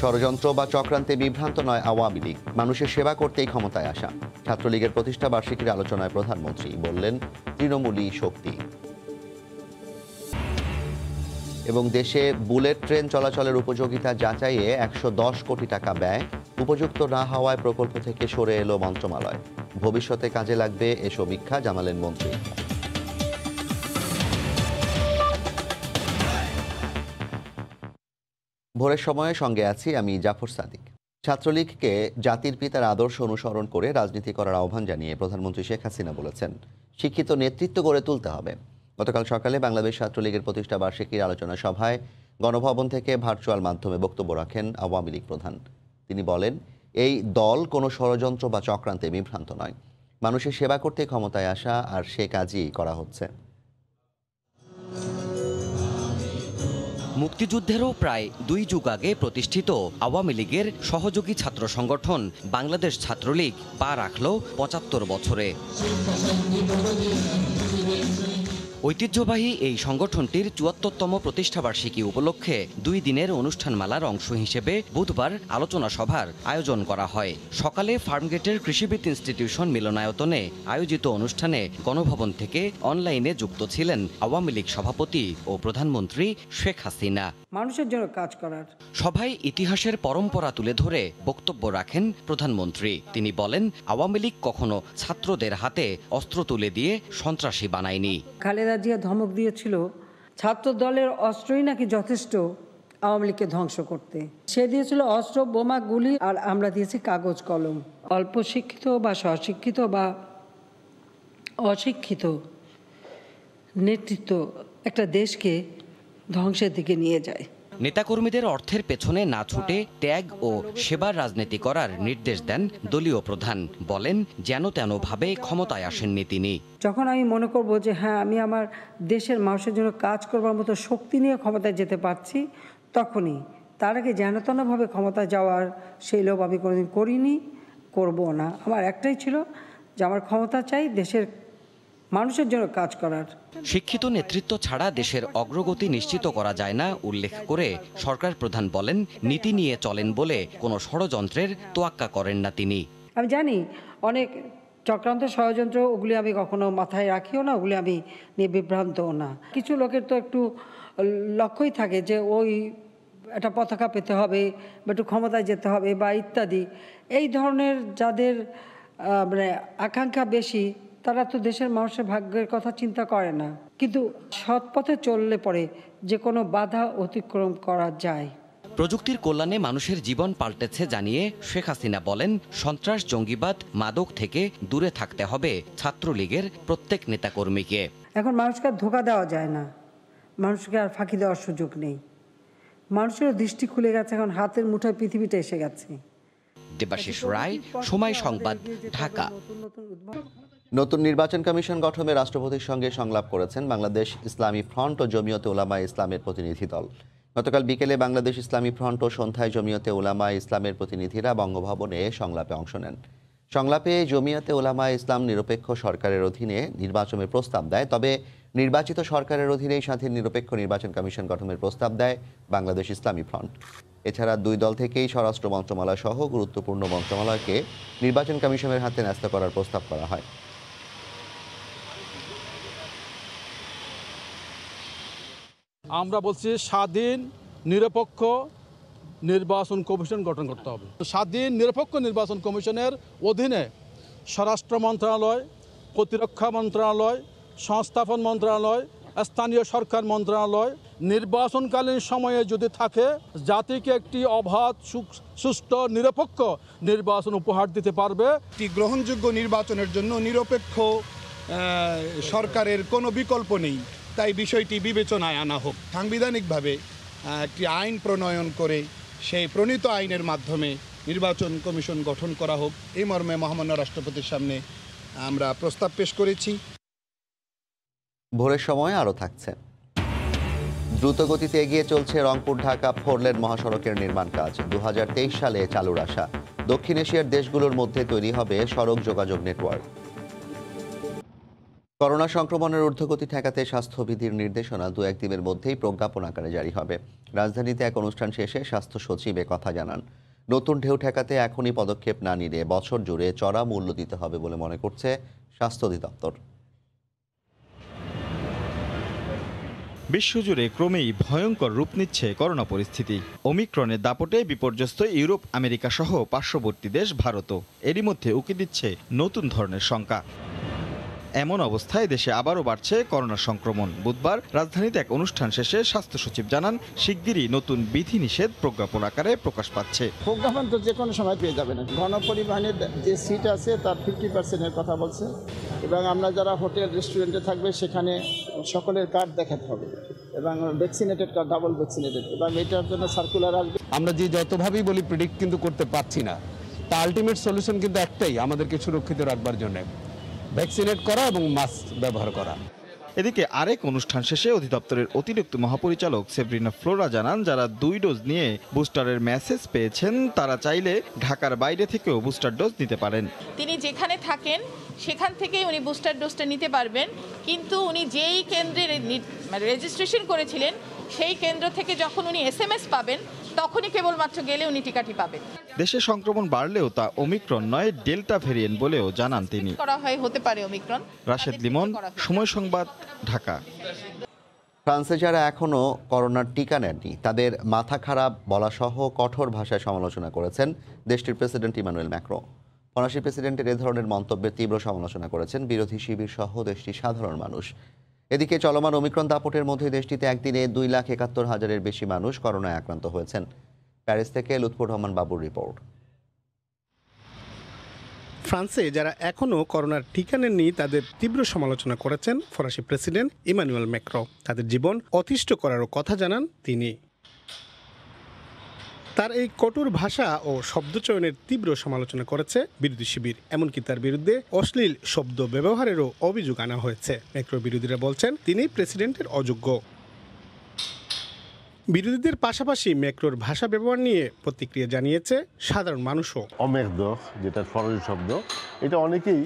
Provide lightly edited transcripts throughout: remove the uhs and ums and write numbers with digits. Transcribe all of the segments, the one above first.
ষড়যন্ত্র বা চক্রান্তে বিভ্রান্ত নয় আওয়ামী লীগ, মানুষের সেবা করতেই ক্ষমতায় আসা। ছাত্রলীগের প্রতিষ্ঠা বার্ষিকীর আলোচনায় প্রধানমন্ত্রী বললেন, তৃণমূলই শক্তি। এবং দেশে বুলেট ট্রেন চলাচলের উপযোগিতা যাচাইয়ে ১১০ কোটি টাকা ব্যয়, উপযুক্ত না হওয়ায় প্রকল্প থেকে সরে এলো মন্ত্রণালয়। ভবিষ্যতে কাজে লাগবে এ সমীক্ষা, জানালেন মন্ত্রী। ভোরের সময়ে সঙ্গে আছি আমি জাফর সাদিক। ছাত্রলীগকে জাতির পিতার আদর্শ অনুসরণ করে রাজনীতি করার আহ্বান জানিয়ে প্রধানমন্ত্রী শেখ হাসিনা বলেছেন, শিক্ষিত নেতৃত্ব গড়ে তুলতে হবে। গতকাল সকালে বাংলাদেশ ছাত্রলীগের প্রতিষ্ঠা বার্ষিকীর আলোচনা সভায় গণভবন থেকে ভার্চুয়াল মাধ্যমে বক্তব্য রাখেন আওয়ামী লীগ প্রধান। তিনি বলেন, এই দল কোনো ষড়যন্ত্র বা চক্রান্তে বিভ্রান্ত নয়, মানুষের সেবা করতে ক্ষমতায় আসা, আর সে কাজই করা হচ্ছে। মুক্তিযুদ্ধেরও প্রায় 2 যুগ আগে প্রতিষ্ঠিত আওয়ামী লীগের সহযোগী ছাত্র সংগঠন বাংলাদেশ ছাত্রলীগ পা রাখল ৭৫ বছরে। ঐতিহ্যবাহী এই সংগঠনটির ৭৪তম প্রতিষ্ঠাবার্ষিকী উপলক্ষে 2 দিনের অনুষ্ঠানমালার অংশ হিসেবে বুধবার আলোচনা সভার আয়োজন করা হয়। সকালে ফার্মগেটের কৃষিবিদ ইনস্টিটিউশন মিলনায়তনে আয়োজিত অনুষ্ঠানে গণভবন থেকে অনলাইনে যুক্ত ছিলেন আওয়ামী লীগ সভাপতি ও প্রধানমন্ত্রী শেখ হাসিনা। মানুষের জন্য কাজ করার সভায় ইতিহাসের পরম্পরা তুলে ধরে বক্তব্য রাখেন প্রধানমন্ত্রী। তিনি বলেন, আওয়ামী লীগ কখনো ছাত্রদের হাতে অস্ত্র তুলে দিয়ে সন্ত্রাসী বানায়নি। খালেদা জিয়া ধমক দিয়েছিল ছাত্র দলের অস্ত্রই নাকি যথেষ্ট আওয়ামী লীগকে ধ্বংস করতে। সে দিয়েছিল অস্ত্র, বোমা, গুলি, আর আমরা দিয়েছি কাগজ কলম। অল্প শিক্ষিত বা স্বশিক্ষিত বা অশিক্ষিত নেতৃত্ব একটা দেশকে ধ্বংসের দিকে নিয়ে যায়। নেতাকর্মীদের অর্থের পেছনে না ছুটে ত্যাগ ও সেবার রাজনীতি করার নির্দেশ দেন দলীয় প্রধান। বলেন, যেন তেনভাবে ক্ষমতায় আসেননি তিনি। যখন আমি মনে করব যে হ্যাঁ, আমি আমার দেশের মানুষের জন্য কাজ করবার মতো শক্তি নিয়ে ক্ষমতায় যেতে পারছি, তখনই। তার আগে যেন তেনভাবে ক্ষমতায় যাওয়ার সেই লোভ আমি কোনোদিন করিনি, করবো না। আমার একটাই ছিল যে আমার ক্ষমতা চাই দেশের মানুষের জন্য কাজ করার। শিক্ষিত নেতৃত্ব ছাড়া দেশের অগ্রগতি নিশ্চিত করা যায় না উল্লেখ করে সরকার প্রধান বলেন, নীতি নিয়ে চলেন বলে কোনো ষড়যন্ত্রের তোয়াক্কা করেন না তিনি। আমি জানি অনেক চক্রান্ত, ষড়যন্ত্র, ওগুলি আমি কখনো মাথায় রাখিও না, ওগুলি আমি নিয়ে বিভ্রান্তও না। কিছু লোকের তো একটু লক্ষ্যই থাকে যে ওই একটা পতাকা পেতে হবে বা একটু ক্ষমতায় যেতে হবে বা ইত্যাদি। এই ধরনের যাদের মানে আকাঙ্ক্ষা বেশি, তারা তো দেশের মানুষের ভাগ্যের কথা চিন্তা করে না। কিন্তু সৎ পথে চললে পরে যে কোনো বাধা অতিক্রম করা যায়। প্রযুক্তির কল্যাণে মানুষের জীবন পাল্টেছে জানিয়ে শেখ হাসিনা বলেন, সন্ত্রাস, জঙ্গিবাদ, মাদক থেকে দূরে থাকতে হবে ছাত্রলীগের প্রত্যেক নেতাকর্মীকে। এখন মানুষকে আর ধোঁকা দেওয়া যায় না, মানুষকে আর ফাঁকি দেওয়ার সুযোগ নেই। মানুষের দৃষ্টি খুলে গেছে, এখন হাতের মুঠোয় পৃথিবীটা এসে গেছে। দেবাশিস রায়, সময় সংবাদ, ঢাকা। নতুন নির্বাচন কমিশন গঠনে রাষ্ট্রপতির সঙ্গে সংলাপ করেছেন বাংলাদেশ ইসলামী ফ্রন্ট ও জমিয়তে উলামায়ে ইসলামের প্রতিনিধি দল। গতকাল বিকেলে বাংলাদেশ ইসলামী ফ্রন্ট ও সন্ধ্যায় জমিয়তে উলামায়ে ইসলামের প্রতিনিধিরা বঙ্গভবনে সংলাপে অংশ নেন। সংলাপে জমিয়তে উলামায়ে ইসলাম নিরপেক্ষ সরকারের অধীনে নির্বাচনের প্রস্তাব দেয়, তবে নির্বাচিত সরকারের অধীনেই স্বাধীন নিরপেক্ষ নির্বাচন কমিশন গঠনের প্রস্তাব দেয় বাংলাদেশ ইসলামী ফ্রন্ট। এছাড়া 2 দল থেকেই স্বরাষ্ট্র মন্ত্রণালয় সহ গুরুত্বপূর্ণ মন্ত্রণালয়কে নির্বাচন কমিশনের হাতে ন্যস্ত করার প্রস্তাব করা হয়। আমরা বলছি স্বাধীন নিরপেক্ষ নির্বাচন কমিশন গঠন করতে হবে। স্বাধীন নিরপেক্ষ নির্বাচন কমিশনের অধীনে স্বরাষ্ট্র মন্ত্রণালয়, প্রতিরক্ষা মন্ত্রণালয়, সংস্থাপন মন্ত্রণালয়, স্থানীয় সরকার মন্ত্রণালয় নির্বাচনকালীন সময়ে যদি থাকে, জাতিকে একটি অবাধ, সুষ্ঠু, নিরপেক্ষ নির্বাচন উপহার দিতে পারবে। একটি গ্রহণযোগ্য নির্বাচনের জন্য নিরপেক্ষ সরকারের কোনো বিকল্প নেই, তাই বিষয়টি বিবেচনায় আনা হোক। সাংবিধানিকভাবে একটি আইন প্রণয়ন করে সেই প্রণীত আইনের মাধ্যমে নির্বাচন কমিশন গঠন করা হোক, এই মর্মে মহামান্য রাষ্ট্রপতির সামনে আমরা প্রস্তাব পেশ করেছি। ভোরের সময় আরও থাকছে। দ্রুত গতিতে এগিয়ে চলছে রংপুর ঢাকা 4 লেন মহাসড়কের নির্মাণ কাজ। 2023 সালে চালুর আশা। দক্ষিণ এশিয়ার দেশগুলোর মধ্যে তৈরি হবে সড়ক যোগাযোগ নেটওয়ার্ক। করোনা সংক্রমণের ঊর্ধ্বগতি ঠেকাতে স্বাস্থ্যবিধির নির্দেশনা 2-1 দিনের মধ্যেই প্রজ্ঞাপন আকারে জারি হবে। রাজধানীতে এক অনুষ্ঠান শেষে স্বাস্থ্য সচিব কথা জানান। নতুন ঢেউ ঠেকাতে এখনই পদক্ষেপ না নিলে বছর জুড়ে চড়া মূল্য দিতে হবে বলে মনে করছে স্বাস্থ্য অধিদপ্তর। বিশ্বজুড়ে ক্রমেই ভয়ঙ্কর রূপ নিচ্ছে করোনা পরিস্থিতি। ওমিক্রনের দাপটে বিপর্যস্ত ইউরোপ, আমেরিকা সহ পার্শ্ববর্তী দেশ ভারতও এরই মধ্যে উকি দিচ্ছে নতুন ধরনের শঙ্কা। এমন অবস্থায় দেশে আবারও বাড়ছে করোনা সংক্রমণ। বুধবার রাজধানীতে এক অনুষ্ঠান শেষে স্বাস্থ্য সচিব জানান, শিগগিরই নতুন বিধিনিষেধ প্রজ্ঞাপন আকারে প্রকাশ পাচ্ছে। প্রজ্ঞাপন তো যে কোনো সময় পেয়ে যাবেন। গণপরিবহনের যে সিট আছে তার 50%-এর কথা বলছে, এবং আমরা যারা হোটেল রেস্টুরেন্টে থাকবে সেখানে সকলের কার্ড দেখাতে হবে, এবং ভ্যাকসিনেটেড কার্ড, ডাবল ভ্যাকসিনেটেড, এবং এটার জন্য সার্কুলার আসবে। আমরা যে যতভাবেই বলি প্রেডিক্ট কিন্তু করতে পারছি না। তা আলটিমেট সলিউশন কিন্তু একটাই, আমাদেরকে সুরক্ষিত রাখবার জন্য ভ্যাকসিনেট করা এবং মাস্ক ব্যবহার করা। এদিকে আরেক অনুষ্ঠান শেষে অধিদপ্তরের অতিরিক্ত মহাপরিচালক সেব্রিনা ফ্লোরা জানান, যারা 2 ডোজ নিয়ে বুস্টারের মেসেজ পেয়েছেন তারা চাইলে ঢাকার বাইরে থেকেও বুস্টার ডোজ নিতে পারেন। তিনি যেখানে থাকেন সেখান থেকেই উনি বুস্টার ডোজটা নিতে পারবেন, কিন্তু উনি যেই কেন্দ্রে রেজিস্ট্রেশন করেছিলেন সেই কেন্দ্র থেকে যখন উনি SMS পাবেন তখনই কেবলমাত্র গেলে উনি টিকাটি পাবেন। দেশে সংক্রমণ বাড়লেও তা ওমিক্রন নয়, ডেল্টা ভেরিয়েন্ট বলেও জানান তিনি। করা হয় হতে পারে ওমিক্রন। রাশেদ লিমন, সময় সংবাদ, ঢাকা। ফ্রান্সে যারা এখনও করোনার টিকা নেননি তাদের মাথা খারাপ বলাসহ কঠোর ভাষায় সমালোচনা করেছেন দেশটির প্রেসিডেন্ট ইমানুয়েল ম্যাক্রো। ফরাসি প্রেসিডেন্টের এ ধরনের মন্তব্যের তীব্র সমালোচনা করেছেন বিরোধী শিবির সহ দেশটির সাধারণ মানুষ। এদিকে চলমান ওমিক্রন দাপটের মধ্যে দেশটিতে একদিনে 2,71,000-এর বেশি মানুষ করোনায় আক্রান্ত হয়েছেন। প্যারিস থেকে লুৎফর রহমান বাবুর রিপোর্ট। ফ্রান্সে যারা এখনও করোনার টিকা নেননি তাদের তীব্র সমালোচনা করেছেন ফরাসি প্রেসিডেন্ট ইমানুয়েল ম্যাক্রো। তাদের জীবন অতিষ্ঠ করারও কথা জানান তিনি। তার এই কঠোর ভাষা ও শব্দচয়নের তীব্র সমালোচনা করেছে বিরোধী শিবির। এমনকি তার বিরুদ্ধে অশ্লীল শব্দ ব্যবহারেরও অভিযোগ আনা হয়েছে। ম্যাক্রো বিরোধীরা বলছেন তিনি প্রেসিডেন্টের অযোগ্য। বিরোধীদের পাশাপাশি ম্যাক্রোর ভাষা ব্যবহার নিয়ে প্রতিক্রিয়া জানিয়েছে সাধারণ মানুষও। অমেরদোখ, যেটা ফরাসি শব্দ, এটা অনেকেই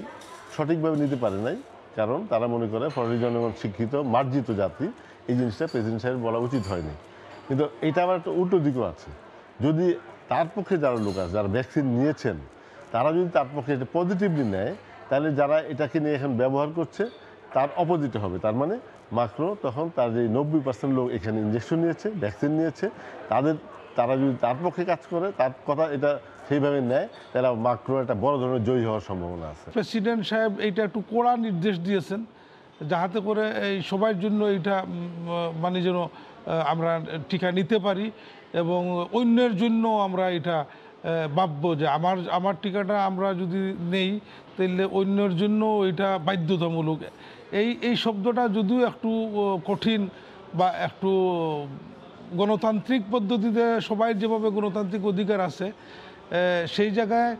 সঠিকভাবে নিতে পারে নাই, কারণ তারা মনে করে ফরাসি জনগণ শিক্ষিত মার্জিত জাতি, এই জিনিসটা প্রেসিডেন্ট সাহেব বলা উচিত হয়নি। কিন্তু এটা আবার একটা উল্টো দিকও আছে। যদি তার পক্ষে যারা লোক আছে, যারা ভ্যাকসিন নিয়েছেন, তারা যদি তার পক্ষে এটা পজিটিভলি নেয়, তাহলে যারা এটাকে নিয়ে এখন ব্যবহার করছে তার অপোজিট হবে। তার মানে মাক্রো তখন তার যে 90% লোক এখানে ইঞ্জেকশন নিয়েছে, ভ্যাকসিন নিয়েছে, তারা যদি তার পক্ষে কাজ করে, তার কথা এটা সেইভাবে নেয়, তাহলে মাক্রো একটা বড় ধরনের জয়ী হওয়ার সম্ভাবনা আছে। প্রেসিডেন্ট সাহেব এইটা একটু কড়া নির্দেশ দিয়েছেন, যাহাতে করে এই সবার জন্য এইটা মানে যেন আমরা টিকা নিতে পারি, এবং অন্যের জন্য আমরা এটা ভাববো যে আমার টিকাটা আমরা যদি নেই তাহলে অন্যের জন্য এটা বাধ্যতামূলক। এই শব্দটা যদিও একটু কঠিন বা একটু গণতান্ত্রিক পদ্ধতিতে সবাই যেভাবে গণতান্ত্রিক অধিকার আছে সেই জায়গায়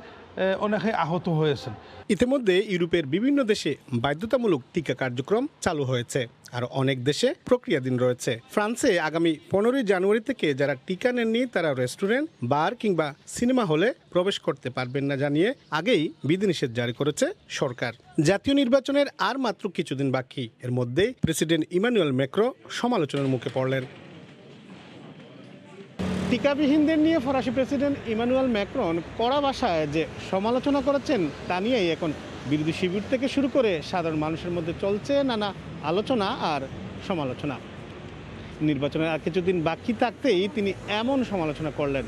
অনেকে আহত হয়েছেন। ইতিমধ্যে ইউরোপের বিভিন্ন দেশে বাধ্যতামূলক টিকা কার্যক্রম চালু হয়েছে, আর অনেক দেশে প্রক্রিয়াধীন রয়েছে। ফ্রান্সে আগামী 15 জানুয়ারি থেকে যারা টিকা নেননি তারা রেস্টুরেন্ট, বার কিংবা সিনেমা হলে প্রবেশ করতে পারবেন না জানিয়ে আগেই বিধিনিষেধ জারি করেছে সরকার। জাতীয় নির্বাচনের আর মাত্র কিছুদিন বাকি, এর মধ্যেই প্রেসিডেন্ট ইমানুয়েল ম্যাক্রো সমালোচনার মুখে পড়লেন। টিকাবিহীনদের নিয়ে ফরাসি প্রেসিডেন্ট ইমানুয়েল ম্যাক্রন কড়া ভাষায় যে সমালোচনা করেছেন তা নিয়েই এখন বিরোধী শিবির থেকে শুরু করে সাধারণ মানুষের মধ্যে চলছে নানা আলোচনা আর সমালোচনা। নির্বাচনের আর কিছুদিন বাকি থাকতেই তিনি এমন সমালোচনা করলেন।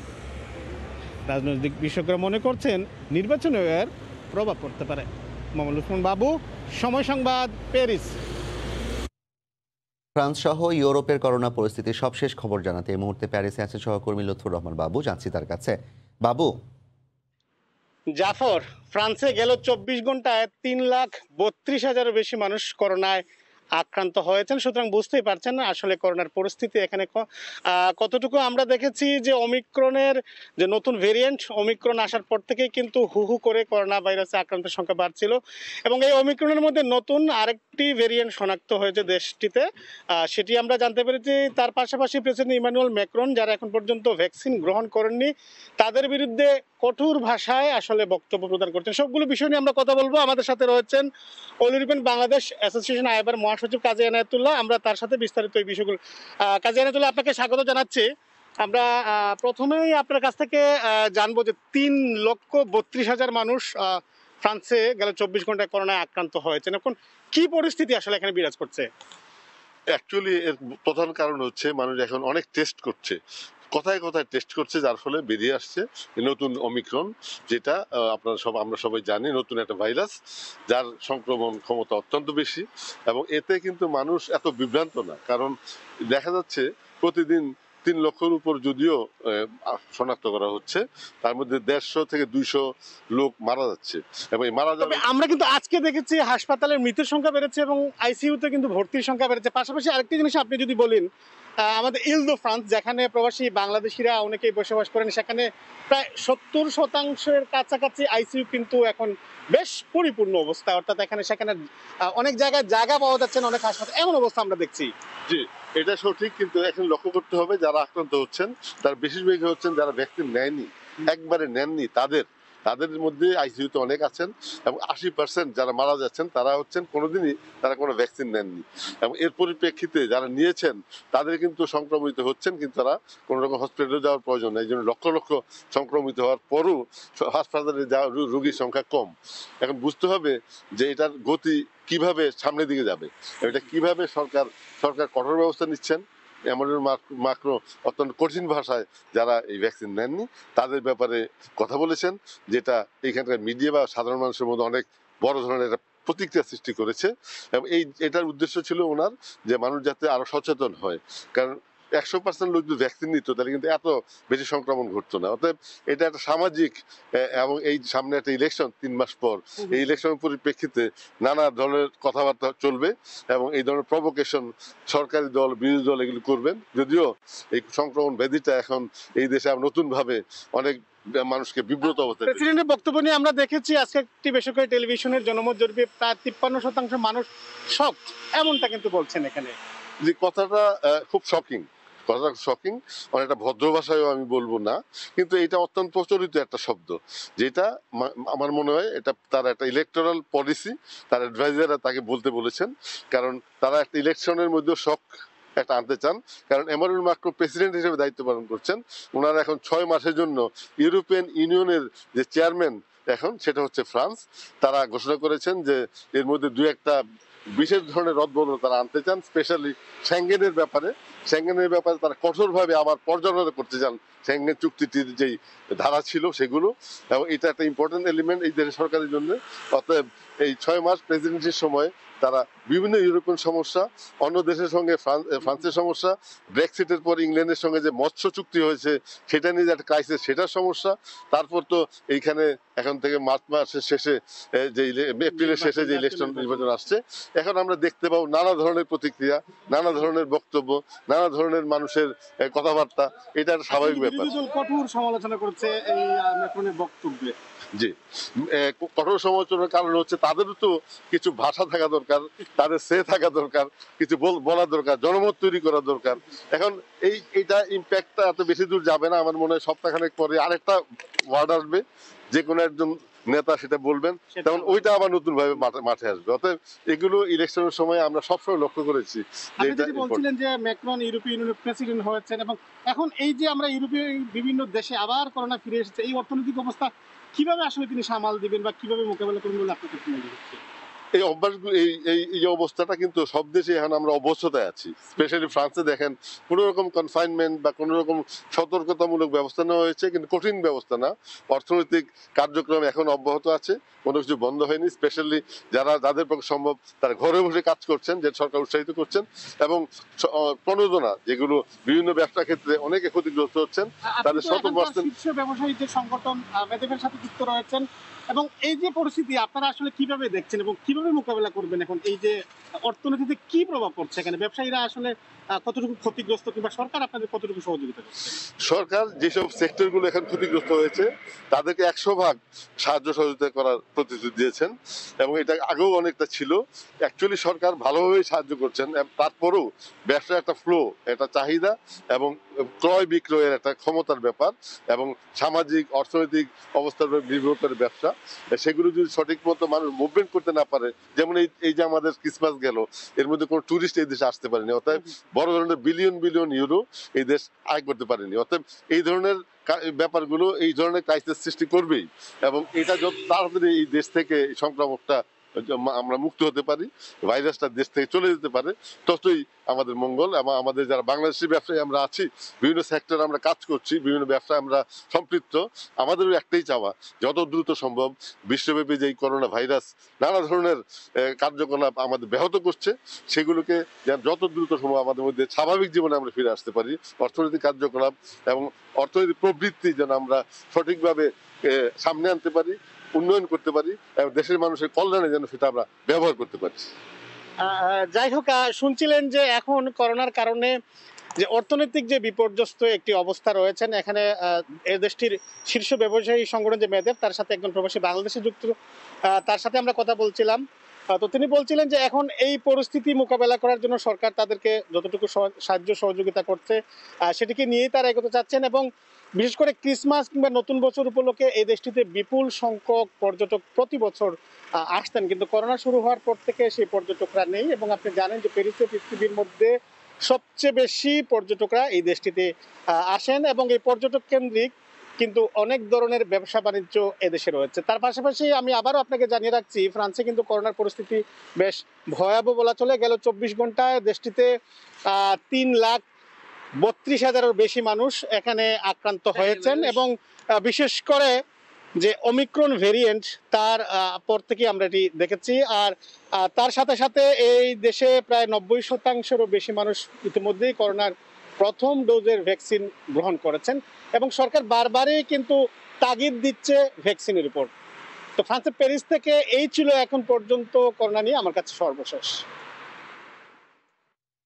রাজনৈতিক বিশেষজ্ঞরা মনে করছেন নির্বাচনে এর প্রভাব পড়তে পারে। মোহাম্মদ লুৎফর বাবু, সময় সংবাদ, প্যারিস। ফ্রান্স সহ ইউরোপের করোনা পরিস্থিতির সবশেষ খবর জানাতে এই মুহূর্তে প্যারিসে আছে সহকর্মী লুৎফর রহমান বাবু। যাচ্ছি তার কাছে। বাবু। জাফর, ফ্রান্সে গেল 24 ঘন্টায় 3,32,000-এর বেশি মানুষ করোনায় আক্রান্ত হয়েছেন। সুতরাং বুঝতেই পারছেন আসলে করোনার পরিস্থিতি এখানে কতটুকু। আমরা দেখেছি যে ওমিক্রনের যে নতুন ভেরিয়েন্ট ওমিক্রন আসার পর থেকেই কিন্তু হু হু করে করোনা ভাইরাসে আক্রান্তের সংখ্যা বাড়ছিল এবং এই ওমিক্রনের মধ্যে নতুন আরেকটি ভেরিয়েন্ট শনাক্ত হয়েছে দেশটিতে, সেটি আমরা জানতে পেরেছি। তার পাশাপাশি প্রেসিডেন্ট ইমানুয়েল ম্যাক্রন, যারা এখন পর্যন্ত ভ্যাকসিন গ্রহণ করেননি, তাদের বিরুদ্ধে কঠোর ভাষায় আসলে বক্তব্য প্রদান করছেন। সবগুলো বিষয় নিয়ে আমরা কথা বলবো। আমাদের সাথে রয়েছেন অল ইউরোপিয়ান বাংলাদেশ অ্যাসোসিয়েশন আইবার মহাসচিব কাজী এনায়েতুল্লাহ। আমরা তার সাথে বিস্তারিত এই বিষয়গুলো, কাজী এনায়েতুল্লাহ, আপনাকে স্বাগত জানাচ্ছি। আমরা প্রথমেই আপনার কাছ থেকে জানবো যে 3,32,000 মানুষ ফ্রান্সে গেল 24 ঘন্টায় করোনায় আক্রান্ত হয়েছেন। এখন কি পরিস্থিতি আসলে এখানে বিরাজ করছে? অ্যাকচুয়ালি এর প্রধান কারণ হচ্ছে মানুষ এখন অনেক টেস্ট করছে, কথায় কথায় টেস্ট করছে, যার ফলে বেরিয়ে আসছে নতুন ওমিক্রন, যেটা আমরা সবাই জানি নতুন একটা ভাইরাস, যার সংক্রমণ ক্ষমতা অত্যন্ত বেশি। এবং এতে কিন্তু মানুষ এত বিভ্রান্ত না, কারণ দেখা যাচ্ছে প্রতিদিন 3 লক্ষের উপর যদিও শনাক্ত করা হচ্ছে, তার মধ্যে 150 থেকে 200 লোক মারা যাচ্ছে। এবং মারা যাবে, আমরা কিন্তু আজকে দেখেছি হাসপাতালের মৃত্যুর সংখ্যা বেড়েছে এবং আইসিইউতে কিন্তু ভর্তির সংখ্যা বেড়েছে। পাশাপাশি আরেকটি জিনিস আপনি যদি বলেন, আমাদের ইল দো ফ্রান্স, যেখানে প্রবাসী বাংলাদেশিরা অনেকেই বসবাস করেন, সেখানে প্রায় 70% কাছাকাছি আইসিইউ কিন্তু এখন বেশ পরিপূর্ণ অবস্থা, অর্থাৎ সেখানে অনেক জায়গায় জায়গা পাওয়া যাচ্ছে না, অনেক হাসপাতাল, এমন অবস্থা আমরা দেখছি। জি, এটা সঠিক, কিন্তু এখন লক্ষ্য করতে হবে যারা আক্রান্ত হচ্ছেন তার বেশিরভাগই হচ্ছেন যারা ভ্যাকসিন নেয়নি, একবারে নেননি, তাদের মধ্যে আইসিইউতে অনেক আছেন। এবং 80% যারা মারা যাচ্ছেন তারা হচ্ছেন কোনোদিনই তারা কোনো ভ্যাকসিন নেননি। এবং এর পরিপ্রেক্ষিতে যারা নিয়েছেন তাদের কিন্তু সংক্রমিত হচ্ছেন, কিন্তু তারা কোনো রকম হসপিটালে যাওয়ার প্রয়োজন নেই। এই জন্য লক্ষ লক্ষ সংক্রমিত হওয়ার পরও হাসপাতালে যাওয়া রোগীর সংখ্যা কম। এখন বুঝতে হবে যে এটার গতি কিভাবে সামনের দিকে যাবে, এটা কিভাবে সরকার কঠোর ব্যবস্থা নিচ্ছেন। এমনের মাক্রো অত্যন্ত কঠিন ভাষায় যারা এই ভ্যাকসিন নেননি তাদের ব্যাপারে কথা বলেছেন, যেটা এখানকার মিডিয়া বা সাধারণ মানুষের মধ্যে অনেক বড় ধরনের একটা প্রতিক্রিয়া সৃষ্টি করেছে। এবং এটার উদ্দেশ্য ছিল ওনার যে মানুষ যাতে আরো সচেতন হয়, কারণ 100% লোক যদি ভ্যাকসিন নিত তাহলে কিন্তু এত বেশি সংক্রমণ ঘটতো না। অতএব এটা একটা সামাজিক, এবং এই সামনে একটা ইলেকশন 3 মাস পর, এই ইলেকশনের পরিপ্রেক্ষিতে নানা ধরনের কথাবার্তা চলবে এবং এই ধরনের প্রভোকেশন সরকারি দল বিরোধী দল এগুলো করবেন। যদিও এই সংক্রমণ ব্যাধিটা এখন এই দেশে নতুন ভাবে অনেক মানুষকে বিব্রত অবস্থায়। প্রেসিডেন্টের বক্তব্য নিয়ে আমরা দেখেছি আজকে একটি বেসরকারি টেলিভিশনের জনমত জরিপে প্রায় 53% মানুষ শক, এমনটা কিন্তু বলছেন এখানে। যে কথাটা খুব শকিং, অনেকটা ভদ্র ভাষায়ও আমি বলবো না, কিন্তু এটা অত্যন্ত প্রচলিত একটা শব্দ, যেটা আমার মনে হয় এটা তার একটা ইলেকটোরাল পলিসি, তার অ্যাডভাইজাররা তাকে বলতে বলেছেন, কারণ তারা একটা ইলেকশনের মধ্যে শক একটা আনতে চান। কারণ এমানুয়েল ম্যাক্রন প্রেসিডেন্ট হিসেবে দায়িত্ব পালন করছেন, ওনারা এখন 6 মাসের জন্য ইউরোপিয়ান ইউনিয়নের যে চেয়ারম্যান এখন সেটা হচ্ছে ফ্রান্স, তারা ঘোষণা করেছেন যে এর মধ্যে 2-1টা বিশেষ ধরনের রদবদল তারা আনতে চান, স্পেশালি সেঙ্গেনের ব্যাপারে তারা কঠোরভাবে আবার পর্যালোচনা করতে চান সেঙ্গেন চুক্তিটির যেই ধারা ছিল সেগুলো, এবং এটা একটা ইম্পর্টেন্ট এলিমেন্ট এই দেশের সরকারের জন্য। অতএব এই 6 মাস প্রেসিডেন্সির সময় তারা বিভিন্ন ইউরোপিয়ান সমস্যা, অন্য দেশের সঙ্গে ফ্রান্সের সমস্যা, ব্রেক্সিটের পর ইংল্যান্ডের সঙ্গে যে মৎস্য চুক্তি হয়েছে সেটা নিয়ে যে একটা ক্রাইসিস, সেটার সমস্যা, তারপর তো এইখানে এখন থেকে মার্চ মাসের শেষে যে এপ্রিলের শেষে যে ইলেকশন নির্বাচন আসছে, এখন আমরা দেখতে পাবো নানা ধরনের প্রতিক্রিয়া, নানা ধরনের বক্তব্য, নানা ধরনের মানুষের কথাবার্তা। এটা একটা স্বাভাবিক ব্যাপার। কঠোর সমালোচনা করছে এই ম্যাক্রনের বক্তব্যে। জি, কঠোর সমালোচনার কারণ হচ্ছে তাদেরও তো কিছু ভাষা থাকা দরকার, তাদের সে থাকা দরকার, কিছু বলা দরকার, জনমত তৈরি করা দরকার। এখন এইটা ইম্প্যাক্টটা এত বেশি দূর যাবে না, আমার মনে হয় সপ্তাহখানেক পরে আরেকটা ওয়ার্ড আসবে, যে কোনো একজন নেতা সেটা বলবেন, তখন ওইটা আবার নতুন ভাবে মাঠে আসবে। অতএব এগুলো ইলেকশনের সময় আমরা সবসময় লক্ষ্য করেছি। বলছিলেন যে ম্যাক্রন ইউরোপীয় ইউনিয়নের প্রেসিডেন্ট হয়েছেন, এবং এখন এই যে আমরা ইউরোপীয় বিভিন্ন দেশে আবার করোনা ফিরে এসেছে, এই অর্থনৈতিক অবস্থা কিভাবে আসলে তিনি সামাল দিবেন বা কিভাবে মোকাবেলা করবেন বলে আপনার কাছে মনে হচ্ছে? এই অভ্যাসগুলো, এই অবস্থাটা কিন্তু সব দেশে এখন আমরা অবস্থায় আছি। স্পেশালি ফ্রান্সে দেখেন কোনো রকম কনফাইনমেন্ট বা কোনো রকম সতর্কতামূলক ব্যবস্থা নেওয়া হয়েছে, কিন্তু কঠিন ব্যবস্থা না। অর্থনৈতিক কার্যক্রম এখন অব্যাহত আছে, কোনো কিছু বন্ধ হয়নি। স্পেশালি যাদের পক্ষে সম্ভব তারা ঘরে বসে কাজ করছেন, যে সরকার উৎসাহিত করছেন, এবং প্রণোদনা যেগুলো বিভিন্ন ব্যবসা ক্ষেত্রে অনেকে ক্ষতিগ্রস্ত হচ্ছেন তাদের ব্যবসায়ী যে সংগঠন মেদেভের সাথে যুক্ত রয়েছেন, এবং এই যে পরিস্থিতি আপনারা আসলে কিভাবে দেখছেন এবং কিভাবে মোকাবেলা করবেন? এখন এই যে অর্থনীতিতে কি প্রভাব পড়ছে এখানে, ব্যবসায়ীরা আসলে কতটুকু ক্ষতিগ্রস্ত কিংবা সরকার আপনাদের কতটুকু সহযোগিতা করছে? সরকার যেসব সেক্টরগুলো এখন ক্ষতিগ্রস্ত হয়েছে তাদেরকে 100% সাহায্য সহযোগিতা করার প্রতিশ্রুতি দিয়েছেন এবং এটা আগেও অনেকটা ছিল। অ্যাকচুয়ালি সরকার ভালোভাবেই সাহায্য করছেন, তারপরেও ব্যবসার একটা ফ্লো, একটা চাহিদা এবং ক্রয় বিক্রয়ের একটা ক্ষমতার ব্যাপার এবং সামাজিক অর্থনৈতিক অবস্থার উপর নির্ভর করে ব্যবসা, সেগুলো যদি সঠিক মতো মানুষ মুভমেন্ট করতে না পারে, যেমন এই যে আমাদের ক্রিসমাস গেল, এর মধ্যে কোনো টুরিস্ট এই দেশে আসতে পারেনি, অতএব বড় ধরনের বিলিয়ন বিলিয়ন ইউরো এই দেশ আয় করতে পারেনি। অতএব এই ধরনের ব্যাপারগুলো এই ধরনের ক্রাইসিস সৃষ্টি করবেই এবং এটা যত তাড়াতাড়ি এই দেশ থেকে এই সংক্রামকটা আমরা মুক্ত হতে পারি, ভাইরাসটা দেশ থেকে চলে যেতে পারে, ততই আমাদের মঙ্গল। এবং আমাদের যারা বাংলাদেশি ব্যবসায়ী আমরা আছি, বিভিন্ন সেক্টরে আমরা কাজ করছি, বিভিন্ন ব্যবসায় আমরা সম্পৃক্ত, আমাদেরও একটাই চাওয়া যত দ্রুত সম্ভব বিশ্বব্যাপী যে করোনা ভাইরাস নানা ধরনের কার্যকলাপ আমাদের ব্যাহত করছে, সেগুলোকে যেন যত দ্রুত সম্ভব আমাদের মধ্যে স্বাভাবিক জীবনে আমরা ফিরে আসতে পারি। অর্থনৈতিক কার্যকলাপ এবং অর্থনৈতিক প্রবৃত্তি যেন আমরা সঠিকভাবে সামনে আনতে পারি, উন্নয়ন করতে পারি এবং দেশের মানুষের কল্যাণে যেন সেটা আমরা ব্যবহার করতে পারি। যাই হোক, শুনছিলেন যে এখন করোনার কারণে যে অর্থনৈতিক যে বিপর্যস্ত একটি অবস্থা রয়েছেন, এখানে এই দেশটির শীর্ষ ব্যবসায়ী সংগঠন যে মেদেব, তার সাথে একজন প্রবাসী বাংলাদেশে যুক্ত, তার সাথে আমরা কথা বলছিলাম। তো তিনি বলছিলেন যে এখন এই পরিস্থিতি মোকাবেলা করার জন্য সরকার তাদেরকে যতটুকু সাহায্য সহযোগিতা করছে সেটিকে নিয়েই তারা এগোতে চাচ্ছেন এবং বিশেষ করে ক্রিসমাস কিংবা নতুন বছর উপলক্ষে এই দেশটিতে বিপুল সংখ্যক পর্যটক প্রতি বছর আসতেন, কিন্তু করোনা শুরু হওয়ার পর থেকে সেই পর্যটকরা নেই এবং আপনি জানেন যে প্যারিসে পৃথিবীর মধ্যে সবচেয়ে বেশি পর্যটকরা এই দেশটিতে আসেন এবং এই পর্যটক কেন্দ্রিক কিন্তু অনেক ধরনের ব্যবসা বাণিজ্য এদেশে রয়েছে। তার পাশাপাশি আমি আবারও আপনাকে জানিয়ে রাখছি, ফ্রান্সে কিন্তু করোনার পরিস্থিতি বেশ ভয়াবহ বলা চলে। গেল 24 ঘন্টায় দেশটিতে 3,32,000-এরও বেশি মানুষ এখানে আক্রান্ত হয়েছেন এবং বিশেষ করে যে ওমিক্রন ভেরিয়েন্ট তার পর থেকে আমরা এটি দেখেছি। আর তার সাথে সাথে এই দেশে প্রায় 90%-এরও বেশি মানুষ ইতিমধ্যেই করোনার প্রথম ডোজের ভ্যাকসিন গ্রহণ করেছেন এবং সরকার বারবারই কিন্তু তাগিদ দিচ্ছে ভ্যাকসিনের উপর। তো ফ্রান্সের প্যারিস থেকে এই ছিল এখন পর্যন্ত করোনা নিয়ে আমার কাছে সর্বশেষ।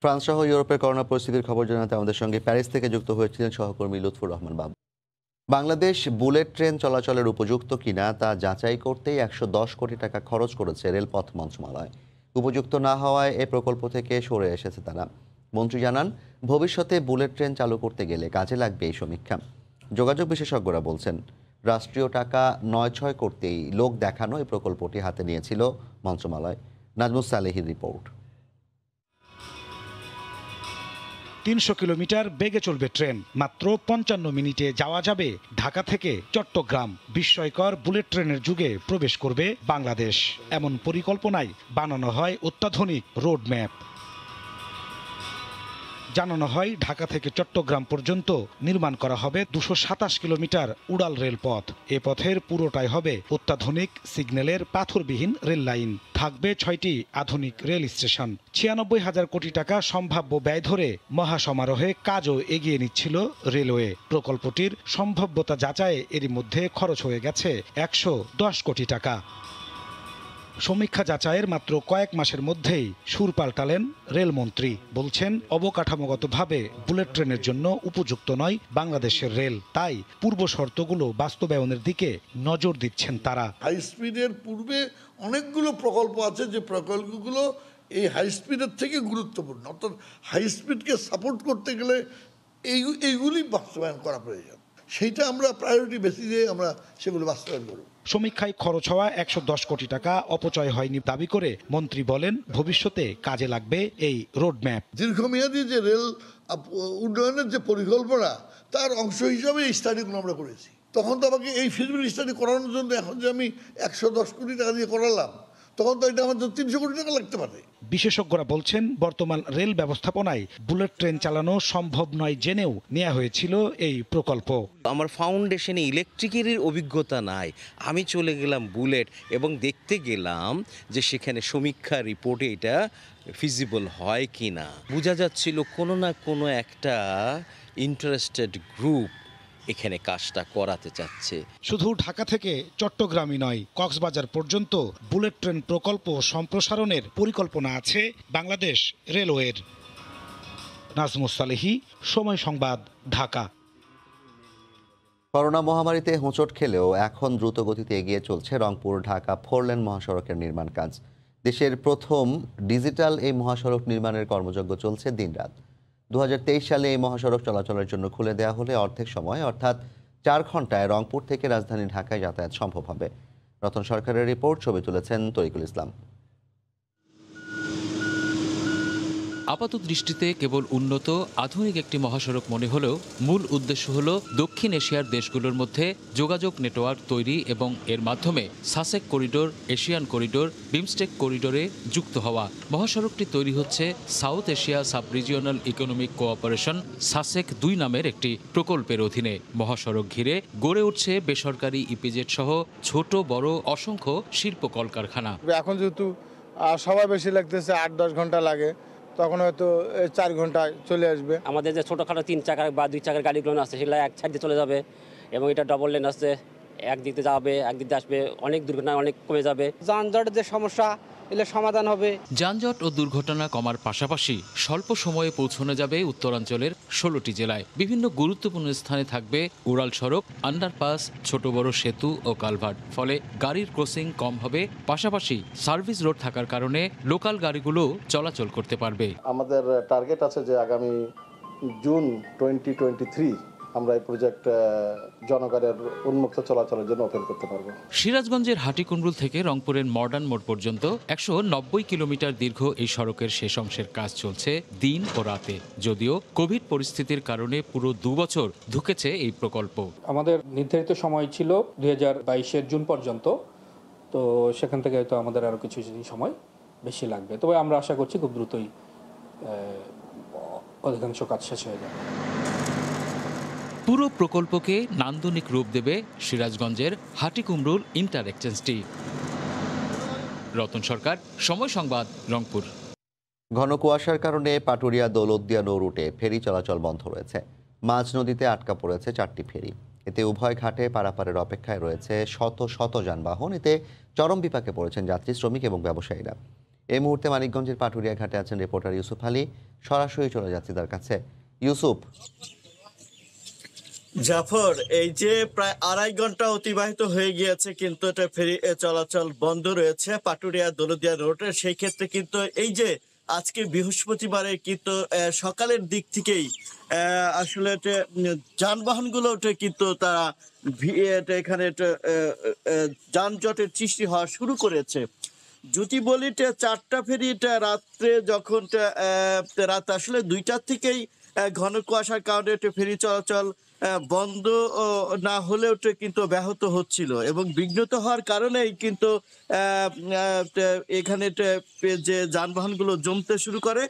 ফ্রান্স সহ ইউরোপের করোনা পরিস্থিতির খবর জানাতে আমাদের সঙ্গে প্যারিস থেকে যুক্ত হয়েছিলেন সহকর্মী লুৎফুর রহমান বাবু। বাংলাদেশ বুলেট ট্রেন চলাচলের উপযুক্ত কিনা তা যাচাই করতেই 110 কোটি টাকা খরচ করেছে রেলপথ মন্ত্রণালয়। উপযুক্ত না হওয়ায় এ প্রকল্প থেকে সরে এসেছে তারা। মন্ত্রী জানান, ভবিষ্যতে বুলেট ট্রেন চালু করতে গেলে কাজে লাগবে এই সমীক্ষা। যোগাযোগ বিশেষজ্ঞরা বলছেন, রাষ্ট্রীয় টাকা 9-6 করতেই লোক দেখানো এই প্রকল্পটি হাতে নিয়েছিল মন্ত্রণালয়। নাজমুস সালেহির রিপোর্ট। 300 কিলোমিটার বেগে চলবে ট্রেন, মাত্র 55 মিনিটে যাওয়া যাবে ঢাকা থেকে চট্টগ্রাম। বিস্ময়কর বুলেট ট্রেনের যুগে প্রবেশ করবে বাংলাদেশ, এমন পরিকল্পনায় বানানো হয় অত্যাধুনিক রোড ম্যাপ। জানানো হয়, ঢাকা থেকে চট্টগ্রাম পর্যন্ত নির্মাণ করা হবে 227 কিলোমিটার উড়াল রেলপথ। এ পথের পুরোটাই হবে অত্যাধুনিক সিগন্যালের পাথরবিহীন রেল লাইন। থাকবে 6টি আধুনিক রেল স্টেশন। 96,000 কোটি টাকা সম্ভাব্য ব্যয় ধরে মহাসমারোহে কাজও এগিয়ে নিচ্ছিল রেলওয়ে। প্রকল্পটির সম্ভাব্যতা যাচাইয়ে এরই মধ্যে খরচ হয়ে গেছে 110 কোটি টাকা। সমীক্ষা যাচাইয়ের মাত্র কয়েক মাসের মধ্যেই সুর পাল্টালেন রেলমন্ত্রী। বলছেন, অবকাঠামোগতভাবে বুলেট ট্রেনের জন্য উপযুক্ত নয় বাংলাদেশের রেল, তাই পূর্ব শর্তগুলো বাস্তবায়নের দিকে নজর দিচ্ছেন তারা। হাই স্পিডের পূর্বে অনেকগুলো প্রকল্প আছে, যে প্রকল্পগুলো এই হাই স্পিডের থেকে গুরুত্বপূর্ণ, অর্থাৎ হাই স্পিডকে সাপোর্ট করতে গেলে এইগুলি বাস্তবায়ন করা প্রয়োজন। সেইটা আমরা প্রায়োরিটি বেশি দিয়ে আমরা সেগুলো বাস্তবায়ন করব। সমীক্ষায় খরচ হওয়া 110 কোটি টাকা অপচয় হয়নি দাবি করে মন্ত্রী বলেন, ভবিষ্যতে কাজে লাগবে এই রোডম্যাপ। দীর্ঘমেয়াদী যে রেল উন্নয়নের যে পরিকল্পনা, তার অংশ হিসাবে এই স্টাডিগুলো আমরা করেছি। তখন তো আমাকে এই ফিজিবিলিটি স্টাডি করানোর জন্য এখন যে আমি 110 কোটি টাকা দিয়ে করালাম, তখন তো এটা আমাদের 300 কোটি টাকা লাগতে পারে। বিশেষজ্ঞরা বলছেন, বর্তমান রেল ব্যবস্থাপনায় বুলেট ট্রেন চালানো সম্ভব নয় জেনেও নেওয়া হয়েছিল এই প্রকল্প। আমার ফাউন্ডেশনে ইলেকট্রিকের অভিজ্ঞতা নাই, আমি চলে গেলাম বুলেট এবং দেখতে গেলাম যে সেখানে সমীক্ষা রিপোর্টে এটা ফিজিবল হয় কি না। বোঝা যাচ্ছিল কোনো না কোনো একটা ইন্টারেস্টেড গ্রুপ এখানে কাজটা করাতে চাচ্ছে। শুধু ঢাকা থেকে চট্টগ্রামই নয়, কক্সবাজার পর্যন্ত বুলেট ট্রেন প্রকল্প সম্প্রসারণের পরিকল্পনা আছে বাংলাদেশ রেলওয়ের। নাজমুস সালেহী, সময় সংবাদ, ঢাকা। করোনা মহামারীতে হোঁচট খেলেও এখন দ্রুত গতিতে এগিয়ে চলছে রংপুর ঢাকা 4 লেন মহাসড়কের নির্মাণ কাজ। দেশের প্রথম ডিজিটাল এই মহাসড়ক নির্মাণের কর্মযজ্ঞ চলছে দিনরাত। 2023 সালে এই মহাসড়ক চলাচলের জন্য খুলে দেওয়া হলে অর্ধেক সময় অর্থাৎ 4 ঘন্টায় রংপুর থেকে রাজধানী ঢাকায় যাতায়াত সম্ভব হবে। রতন সরকারের রিপোর্ট, ছবি তুলেছেন তরিকুল ইসলাম। আপাত দৃষ্টিতে কেবল উন্নত আধুনিক একটি মহাসড়ক মনে হলেও মূল উদ্দেশ্য হল দক্ষিণ এশিয়ার দেশগুলোর মধ্যে যোগাযোগ নেটওয়ার্ক তৈরি এবং এর মাধ্যমে SASEC corridor, Asian corridor, BIMSTEC করিডোরে যুক্ত হওয়া। মহাসড়কটি তৈরি হচ্ছে South Asia sub regional economic cooperation SASEC 2 নামের একটি প্রকল্পের অধীনে। মহাসড়ক ঘিরে গড়ে উঠছে বেসরকারি ইপিজেড সহ ছোট বড় অসংখ্য শিল্প কলকারখানা। এখন যেহেতু সবাই বেশি লাগতেছে 8-10 ঘন্টা লাগে, তখন হয়তো 4 ঘন্টায় চলে আসবে। আমাদের যে ছোটোখাটো 3 চাকার বা 2 চাকার গাড়িগুলো আসছে সেগুলো এক সাইড দিয়ে চলে যাবে এবং এটা ডবল লেন আসছে, একদিক দিয়ে যাবে একদিক দিয়ে আসবে, অনেক দুর্ঘটনা অনেক কমে যাবে। যানজটের যে সমস্যা এলে সমাধান হবে। যানজট ও দুর্ঘটনা কমার পাশাপাশি স্বল্প সময়ে পৌঁছানো যাবে উত্তরাঞ্চলের 16টি জেলায়। বিভিন্ন গুরুত্বপূর্ণ স্থানে থাকবে উড়াল সড়ক, আন্ডারপাস, ছোট বড় সেতু ও কালভার্ট। ফলে গাড়ির ক্রসিং কম হবে, পাশাপাশি সার্ভিস রোড থাকার কারণে লোকাল গাড়িগুলো চলাচল করতে পারবে। আমাদের টার্গেট আছে যে আগামী জুন 2023 আমরা এই প্রজেক্ট জনগণের উন্মুক্ত চলাচলের জন্য ওপেন করতে পারবো। সিরাজগঞ্জের হাটিকুমরুল থেকে রংপুরের মডার্ন মোড় পর্যন্ত 190 কিলোমিটার দীর্ঘ এই সড়কের শেষ অংশের কাজ চলছে দিন ও রাতে। যদিও কোভিড পরিস্থিতির কারণে পুরো 2 বছর ধুকেছে এই প্রকল্প। আমাদের নির্ধারিত সময় ছিল 2022-এর জুন পর্যন্ত, তো সেখান থেকে হয়তো আমাদের আরও কিছু সময় বেশি লাগবে। তবে আমরা আশা করছি খুব দ্রুতই অধিকাংশ কাজ শেষ হয়ে যাবে। পুরো প্রকল্পকে নান্দনিক রূপ দেবে সিরাজগঞ্জের হাটিকুমরুল ইন্টার এক্সচেঞ্জটি। রতন সরকার, সময় সংবাদ, রংপুর। ঘন কুয়াশার কারণে পাটুরিয়া দৌলতদিয়া নৌ রুটে ফেরি চলাচল বন্ধ রয়েছে। মাঝ নদীতে আটকা পড়েছে 4টি ফেরি। এতে উভয় ঘাটে পারাপারের অপেক্ষায় রয়েছে শত শত যানবাহন। এতে চরম বিপাকে পড়েছেন যাত্রী, শ্রমিক এবং ব্যবসায়ীরা। এই মুহূর্তে মানিকগঞ্জের পাটুরিয়া ঘাটে আছেন রিপোর্টার ইউসুফ আলী। সরাসরি চলে যাচ্ছি তার কাছে। ইউসুফ। জাফর, এই যে প্রায় 2.5 ঘন্টা অতিবাহিত হয়ে গিয়েছে, কিন্তু এটা ফেরি চলাচল বন্ধ রয়েছে পাটুরিয়া দৌলতদিয়া রোডে। সেই ক্ষেত্রে কিন্তু এই যে আজকে বৃহস্পতিবারে কিন্তু সকালের দিক থেকেই আসলে যানবাহনগুলো কিন্তু তারা এখানে যানজটের সৃষ্টি হওয়া শুরু করেছে। যদি বলি 4টা ফেরি রাত্রে যখন রাত আসলে 2টার থেকেই ঘন কুয়াশার কারণে ফেরি চলাচল বন্ধ না হলেও কিন্তু ব্যাহত হচ্ছিল এবং বিঘ্নিত হওয়ার কারণেই কিন্তু এখানে যে যানবাহনগুলো জমতে শুরু করে।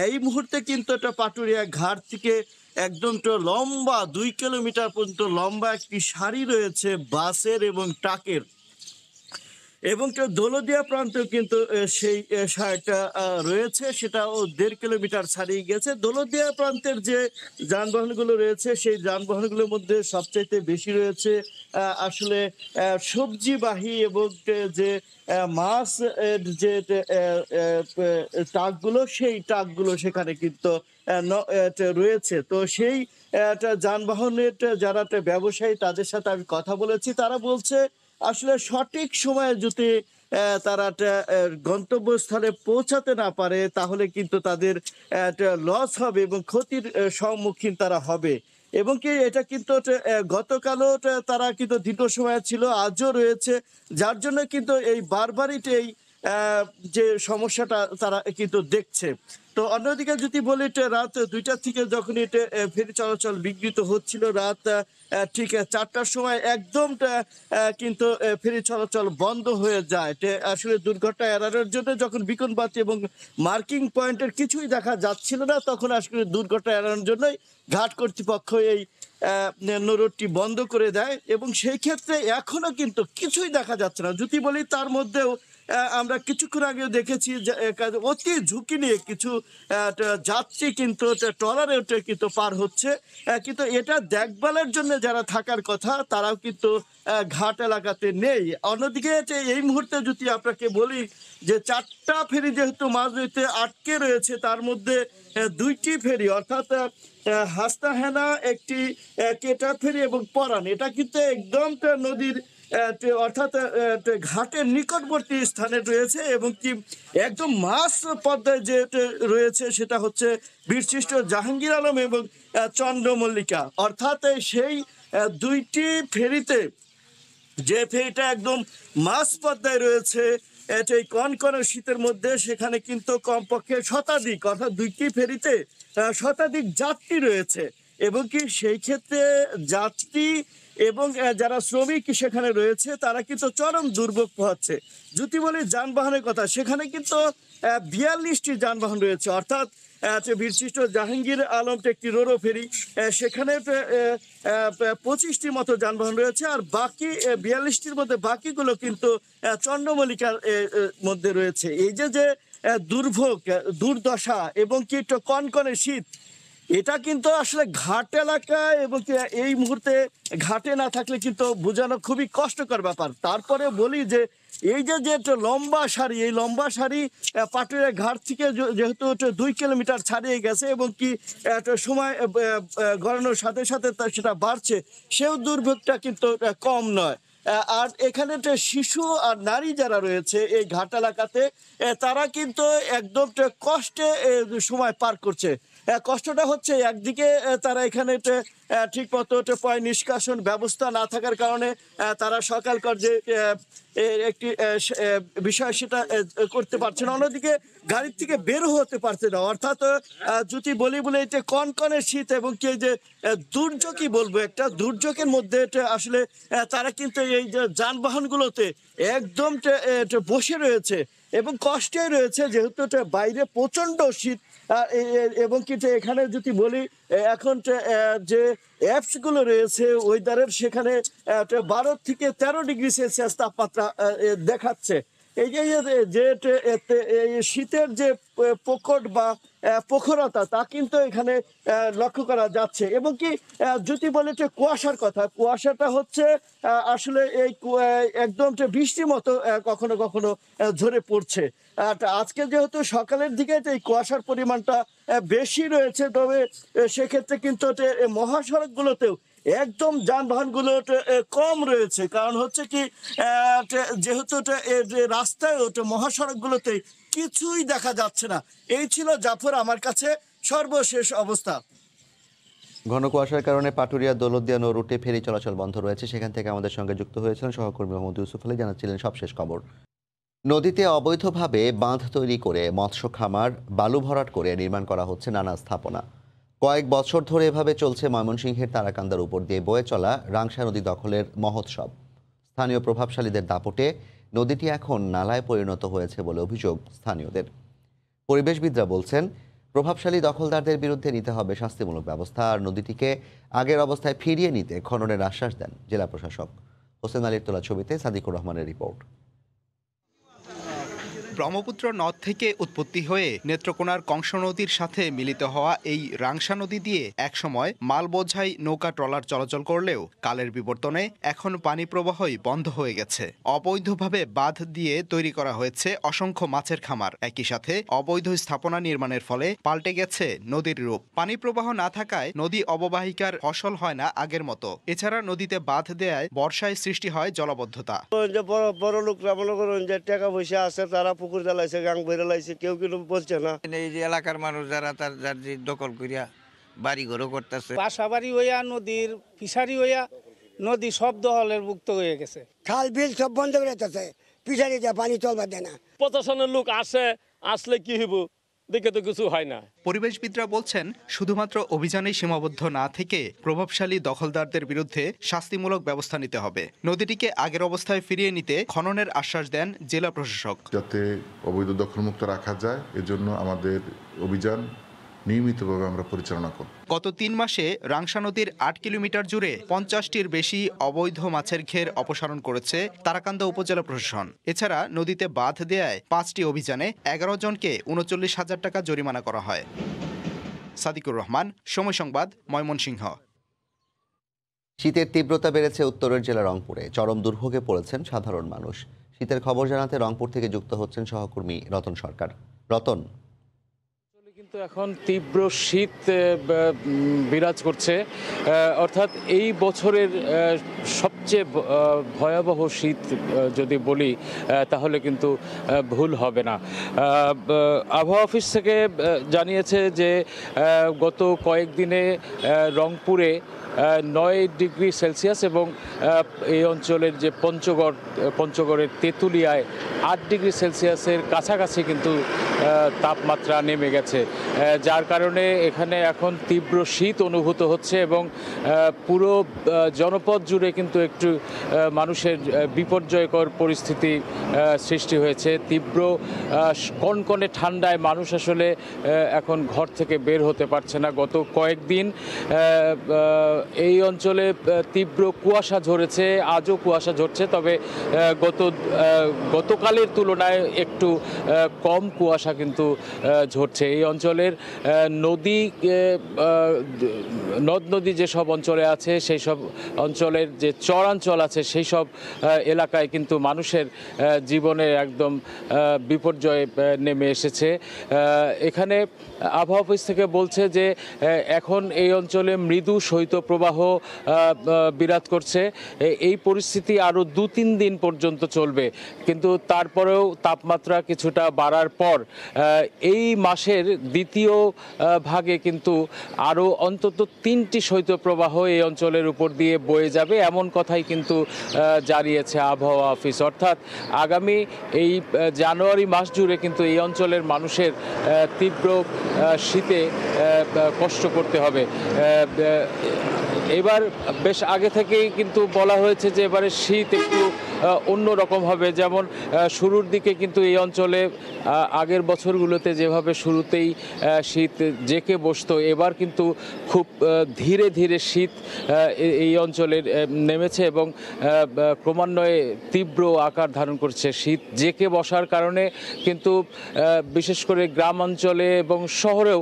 এই মুহূর্তে কিন্তু এটা পাটুরিয়া ঘাট থেকে একদম লম্বা 2 কিলোমিটার পর্যন্ত লম্বা একটি সারি রয়েছে বাসের এবং ট্রাকের, এবং দৌলতদিয়া প্রান্তেও কিন্তু সেই সারিটা রয়েছে, সেটাও 1.5 কিলোমিটার ছাড়িয়ে গেছে। দৌলতদিয়া প্রান্তের যে যানবাহনগুলো রয়েছে সেই যানবাহনগুলোর মধ্যে সবচাইতে বেশি রয়েছে আসলে সবজিবাহী এবং যে মাছ যে ট্রাকগুলো, সেই ট্রাকগুলো সেখানে কিন্তু রয়েছে। তো সেই যানবাহনের যারা ব্যবসায়ী তাদের সাথে আমি কথা বলেছি, তারা বলছে আসলে সঠিক সময়ে যদি তারা গন্তব্যস্থলে পৌঁছাতে না পারে তাহলে কিন্তু তাদের লস হবে এবং ক্ষতির সম্মুখীন তারা হবে। এবং কি এটা কিন্তু গতকালও তারা কিন্তু দীর্ঘ সময় ছিল, আজও রয়েছে, যার জন্য কিন্তু এই বারবারই এই যে সমস্যাটা তারা কিন্তু দেখছে। তো অন্যদিকে যদি বলি রাত 2টার থেকে যখন এটা ফেরি চলাচল বিঘ্নিত হচ্ছিল, রাত ঠিক 4টার সময় একদম কিন্তু ফেরি চলাচল বন্ধ হয়ে যায়। আসলে দুর্ঘটনা এড়ানোর জন্য যখন বিকন বাতি এবং মার্কিং পয়েন্টের কিছুই দেখা যাচ্ছিল না, তখন আসলে দুর্ঘটনা এড়ানোর জন্যই ঘাট কর্তৃপক্ষ এই নৌরুটটি বন্ধ করে দেয় এবং সেই ক্ষেত্রে এখনো কিন্তু কিছুই দেখা যাচ্ছে না। যদি বলি তার মধ্যেও আমরা কিছুক্ষণ আগেও দেখেছি যে অতি ঝুঁকি নিয়ে কিছু যাত্রী কিন্তু ট্রলারে উঠে কিন্তু পার হচ্ছে, কিন্তু এটা দেখভালের জন্য যারা থাকার কথা তারাও কিন্তু ঘাট এলাকাতে নেই। অন্যদিকে এই মুহূর্তে যদি আপনাকে বলি যে 4টা ফেরি যেহেতু মাঝনদীতে আটকে রয়েছে, তার মধ্যে 2টি ফেরি অর্থাৎ হাস্তাহেনা একটি কেটার ফেরি এবং পরান, এটা কিন্তু একদম নদীর অর্থাৎ ঘাটের নিকটবর্তী স্থানে রয়েছে এবং কি একদম মাছ পদ্মায় যে রয়েছে সেটা হচ্ছে বীরশ্রেষ্ঠ জাহাঙ্গীর আলম এবং চন্দ্রমল্লিকা। অর্থাৎ সেই 2টি ফেরিতে যে ফেরিটা একদম মাছ পদ্মায় রয়েছে এই কনকনে শীতের মধ্যে, সেখানে কিন্তু কমপক্ষে শতাধিক অর্থাৎ 2টি ফেরিতে শতাধিক যাত্রী রয়েছে এবং কি সেই ক্ষেত্রে যাত্রী এবং যারা শ্রমিক সেখানে রয়েছে তারা কিন্তু চরম দুর্ভোগ পোহাচ্ছে। যদি বলি যানবাহনের কথা, সেখানে কিন্তু 42টি যানবাহন রয়েছে, অর্থাৎ বীরশ্রেষ্ঠ জাহাঙ্গীর আলম একটি রোরো ফেরি, সেখানে 25টির মতো যানবাহন রয়েছে, আর বাকি 42টির মধ্যে বাকিগুলো কিন্তু চন্দ্রমল্লিকার মধ্যে রয়েছে। এই যে দুর্ভোগ, দুর্দশা এবং কি একটু কনকনে শীত, এটা কিন্তু আসলে ঘাট এলাকায় এবং এই মুহূর্তে ঘাটে না থাকলে কিন্তু বোঝানো খুবই কষ্টকর ব্যাপার। তারপরে বলি যে এই যে একটা লম্বা সারি, এই লম্বা সারি পাটুরিয়া ঘাট থেকে যেহেতু 2 কিলোমিটার ছাড়িয়ে গেছে এবং কি একটা সময় গড়ানোর সাথে সাথে সেটা বাড়ছে, সেও দুর্ভোগটা কিন্তু কম নয়। আর এখানে শিশু আর নারী যারা রয়েছে এই ঘাট এলাকাতে, তারা কিন্তু একদম কষ্টে সময় পার করছে। কষ্টটা হচ্ছে একদিকে তারা এখানে ঠিক মতো পয় নিষ্কাশন ব্যবস্থা না থাকার কারণে তারা সকালকার যে একটি বিষয় সেটা করতে পারছে না, অন্যদিকে গাড়ির থেকে বেরো হতে পারছে না। অর্থাৎ যদি বলি বলে এই যে কনকনে শীত এবং কি যে দুর্যোগই বলবো, একটা দুর্যোগের মধ্যে আসলে তারা কিন্তু এই যে যানবাহনগুলোতে একদম বসে রয়েছে এবং কষ্টে রয়েছে, যেহেতু বাইরে প্রচণ্ড শীত। এবং কি এখানে যদি বলি এখন যে অ্যাপসগুলো রয়েছে ওয়েদারের, সেখানে 12 থেকে 13 ডিগ্রি সেলসিয়াস তাপমাত্রা দেখাচ্ছে। এই যে শীতের যে প্রকট বা প্রখরতা তা কিন্তু এখানে লক্ষ্য করা যাচ্ছে। এবং কি যদি বলে কুয়াশার কথা, কুয়াশাটা হচ্ছে আসলে এই একদম বৃষ্টির মতো কখনো কখনো ঝরে পড়ছে। আজকে যেহেতু সকালের দিকে এই কুয়াশার পরিমাণটা বেশি রয়েছে, তবে সেক্ষেত্রে কিন্তু মহাসড়কগুলোতেও একদম যানবাহনগুলো কম রয়েছে। কারণ হচ্ছে কি যেহেতু রাস্তায় মহাসড়কগুলোতে কিছুই দেখা যাচ্ছে না। এই ছিল জাফর আমার কাছে সর্বশেষ অবস্থা। ঘন কুয়াশার কারণে পাটুরিয়া দৌলতদিয়া নৌ রুটে ফেরি চলাচল বন্ধ রয়েছে। সেখান থেকে আমাদের সঙ্গে যুক্ত হয়েছিলেন সহকর্মী মোহাম্মদ ইউসুফ আলী, জানাচ্ছিলেন সবশেষ খবর। নদীতে অবৈধভাবে বাঁধ তৈরি করে মৎস্য খামার, বালু ভরাট করে নির্মাণ করা হচ্ছে নানা স্থাপনা। কয়েক বছর ধরে এভাবে চলছে ময়মনসিংহের তারাকান্দার উপর দিয়ে বয়ে চলা রাংসা নদী দখলের মহোৎসব। স্থানীয় প্রভাবশালীদের দাপটে নদীটি এখন নালায় পরিণত হয়েছে বলে অভিযোগ স্থানীয়দের। পরিবেশবিদরা বলছেন, প্রভাবশালী দখলদারদের বিরুদ্ধে নিতে হবে শাস্তিমূলক ব্যবস্থা, আর নদীটিকে আগের অবস্থায় ফিরিয়ে নিতে খননের আশ্বাস দেন জেলা প্রশাসক। হোসেন আলীর তোলা ছবিতে সাদিকুর রহমানের রিপোর্ট। ব্রহ্মপুত্র নদ থেকে উৎপত্তি হয়ে নেত্রকোনার কংস নদীর সাথে মিলিত হওয়া এই রাংসা নদী দিয়ে একসময় মাল বোঝাই নৌকা ট্রলার চলাচল করলেও কালের বিবর্তনে এখন পানি প্রবাহই বন্ধ হয়ে গেছে। অবৈধভাবে বাঁধ দিয়ে তৈরি করা হয়েছে অসংখ্য মাছের খামার। একই সাথে অবৈধ স্থাপনা নির্মাণের ফলে পাল্টে গেছে নদীর রূপ। পানি প্রবাহ না থাকায় নদী অববাহিকার ফসল হয় না আগের মতো। এছাড়া নদীতে বাঁধ দেয়ায় বর্ষায় সৃষ্টি হয় জলাবদ্ধতা। বড় লোকরা মনে করেন যে টাকা পয়সা আছে, তারা পুকুর জ্বালাইছে, গাং বেড়ে লাইছে, কেউ কিন্তু বলছে না। এই যে এলাকার মানুষ যারা তার দখল করিয়া বাড়ি ঘরও করতেছে, বাসাবাড়ি হইয়া নদীর ফিশারি হইয়া নদী সব দখলের মুক্ত হয়ে গেছে। খাল বিল সব বন্ধ করে দিতেছে, ফিশারি দিয়ে পানি চলবার দেয় না। প্রশাসনের লোক আসলে কি হইব, দেখে তো কিছু হয় না। পরিবেশবিদরা বলছেন, শুধুমাত্র অভিযানেই সীমাবদ্ধ না থেকে প্রভাবশালী দখলদারদের বিরুদ্ধে শাস্তিমূলক ব্যবস্থা নিতে হবে। নদীটিকে আগের অবস্থায় ফিরিয়ে নিতে খননের আশ্বাস দেন জেলা প্রশাসক। যাতে অবৈধ দখলমুক্ত রাখা যায়, এজন্য আমাদের অভিযান নিয়মিতভাবে আমরা পরিচালনা করব। গত 3 মাসে রাংসা নদীর 8 কিলোমিটার জুড়ে 50টির বেশি অবৈধ মাছের ঘের অপসারণ করেছে তারাকান্দা উপজেলা প্রশাসন। এছাড়া নদীতে বাঁধ দেয়ায় 5টি অভিযানে 11 জনকে 39,000 টাকা জরিমানা করা হয়। সাদিকুর রহমান, সময় সংবাদ, ময়মনসিংহ। শীতের তীব্রতা বেড়েছে উত্তরের জেলা রংপুরে। চরম দুর্ভোগে পড়েছেন সাধারণ মানুষ। শীতের খবর জানাতে রংপুর থেকে যুক্ত হচ্ছেন সহকর্মী রতন সরকার। রতন, কিন্তু এখন তীব্র শীত বিরাজ করছে, অর্থাৎ এই বছরের সবচেয়ে ভয়াবহ শীত যদি বলি তাহলে কিন্তু ভুল হবে না। আবহাওয়া অফিস থেকে জানিয়েছে যে গত কয়েকদিনে রংপুরে 9 ডিগ্রি সেলসিয়াস এবং এই অঞ্চলের যে পঞ্চগড়ের তেঁতুলিয়ায় 8 ডিগ্রি সেলসিয়াসের কাছাকাছি কিন্তু তাপমাত্রা নেমে গেছে, যার কারণে এখানে এখন তীব্র শীত অনুভূত হচ্ছে এবং পুরো জনপদ জুড়ে কিন্তু একটু মানুষের বিপর্যয়কর পরিস্থিতি সৃষ্টি হয়েছে। তীব্র কনকনে ঠান্ডায় মানুষ আসলে এখন ঘর থেকে বের হতে পারছে না। গত কয়েকদিন এই অঞ্চলে তীব্র কুয়াশা ঝরেছে, আজও কুয়াশা ঝরছে, তবে গতকালের তুলনায় একটু কম কুয়াশা কিন্তু ঝরছে। এই অঞ্চলের নদ নদী যেসব অঞ্চলে আছে সেই সব অঞ্চলের যে চরাঞ্চল আছে সেই সব এলাকায় কিন্তু মানুষের জীবনে একদম বিপর্যয় নেমে এসেছে। এখানে আবহাওয়া অফিস থেকে বলছে যে এখন এই অঞ্চলে মৃদু শৈত্যপ্রবাহ বিরাজ করছে। এই পরিস্থিতি আরও 2-3 দিন পর্যন্ত চলবে, কিন্তু তারপরেও তাপমাত্রা কিছুটা বাড়ার পর এই মাসের দ্বিতীয় ভাগে কিন্তু আরও অন্তত 3টি শৈত্যপ্রবাহ এই অঞ্চলের উপর দিয়ে বয়ে যাবে, এমন কথাই কিন্তু জানিয়েছে আবহাওয়া অফিস। অর্থাৎ আগামী এই জানুয়ারি মাস জুড়ে কিন্তু এই অঞ্চলের মানুষের তীব্র শীতে কষ্ট করতে হবে। এবার বেশ আগে থেকেই কিন্তু বলা হয়েছে যে এবারে শীত একটু অন্য রকম হবে। যেমন শুরুর দিকে কিন্তু এই অঞ্চলে আগের বছরগুলোতে যেভাবে শুরুতেই শীত জেঁকে বসতো, এবার কিন্তু খুব ধীরে ধীরে শীত এই অঞ্চলে নেমেছে এবং ক্রমান্বয়ে তীব্র আকার ধারণ করছে। শীত জেঁকে বসার কারণে কিন্তু বিশেষ করে গ্রাম অঞ্চলে এবং শহরেও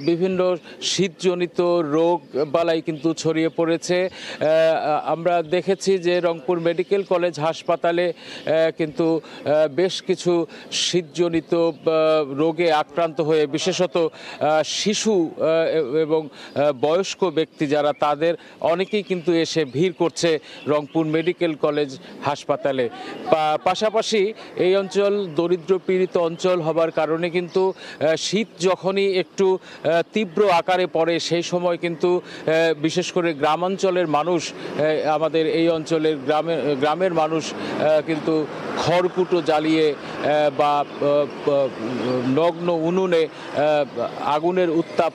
বিভিন্ন শীতজনিত রোগ বালাই কিন্তু ছড়িয়ে পড়েছে। আমরা দেখেছি যে রংপুর মেডিকেল কলেজ হাসপাতালে কিন্তু বেশ কিছু শীতজনিত রোগে আক্রান্ত হয়ে বিশেষত শিশু এবং বয়স্ক ব্যক্তি যারা, তাদের অনেকেই কিন্তু এসে ভিড় করছে রংপুর মেডিকেল কলেজ হাসপাতালে। পাশাপাশি এই অঞ্চল দরিদ্র পীড়িত অঞ্চল হবার কারণে কিন্তু শীত যখনই একটু তীব্র আকারে পড়ে সেই সময় কিন্তু বিশেষ করে গ্রামাঞ্চলের মানুষ, আমাদের এই অঞ্চলের গ্রামের মানুষ কিন্তু খড়কুটো জ্বালিয়ে বা নগ্ন উনুনে আগুনের উত্তাপ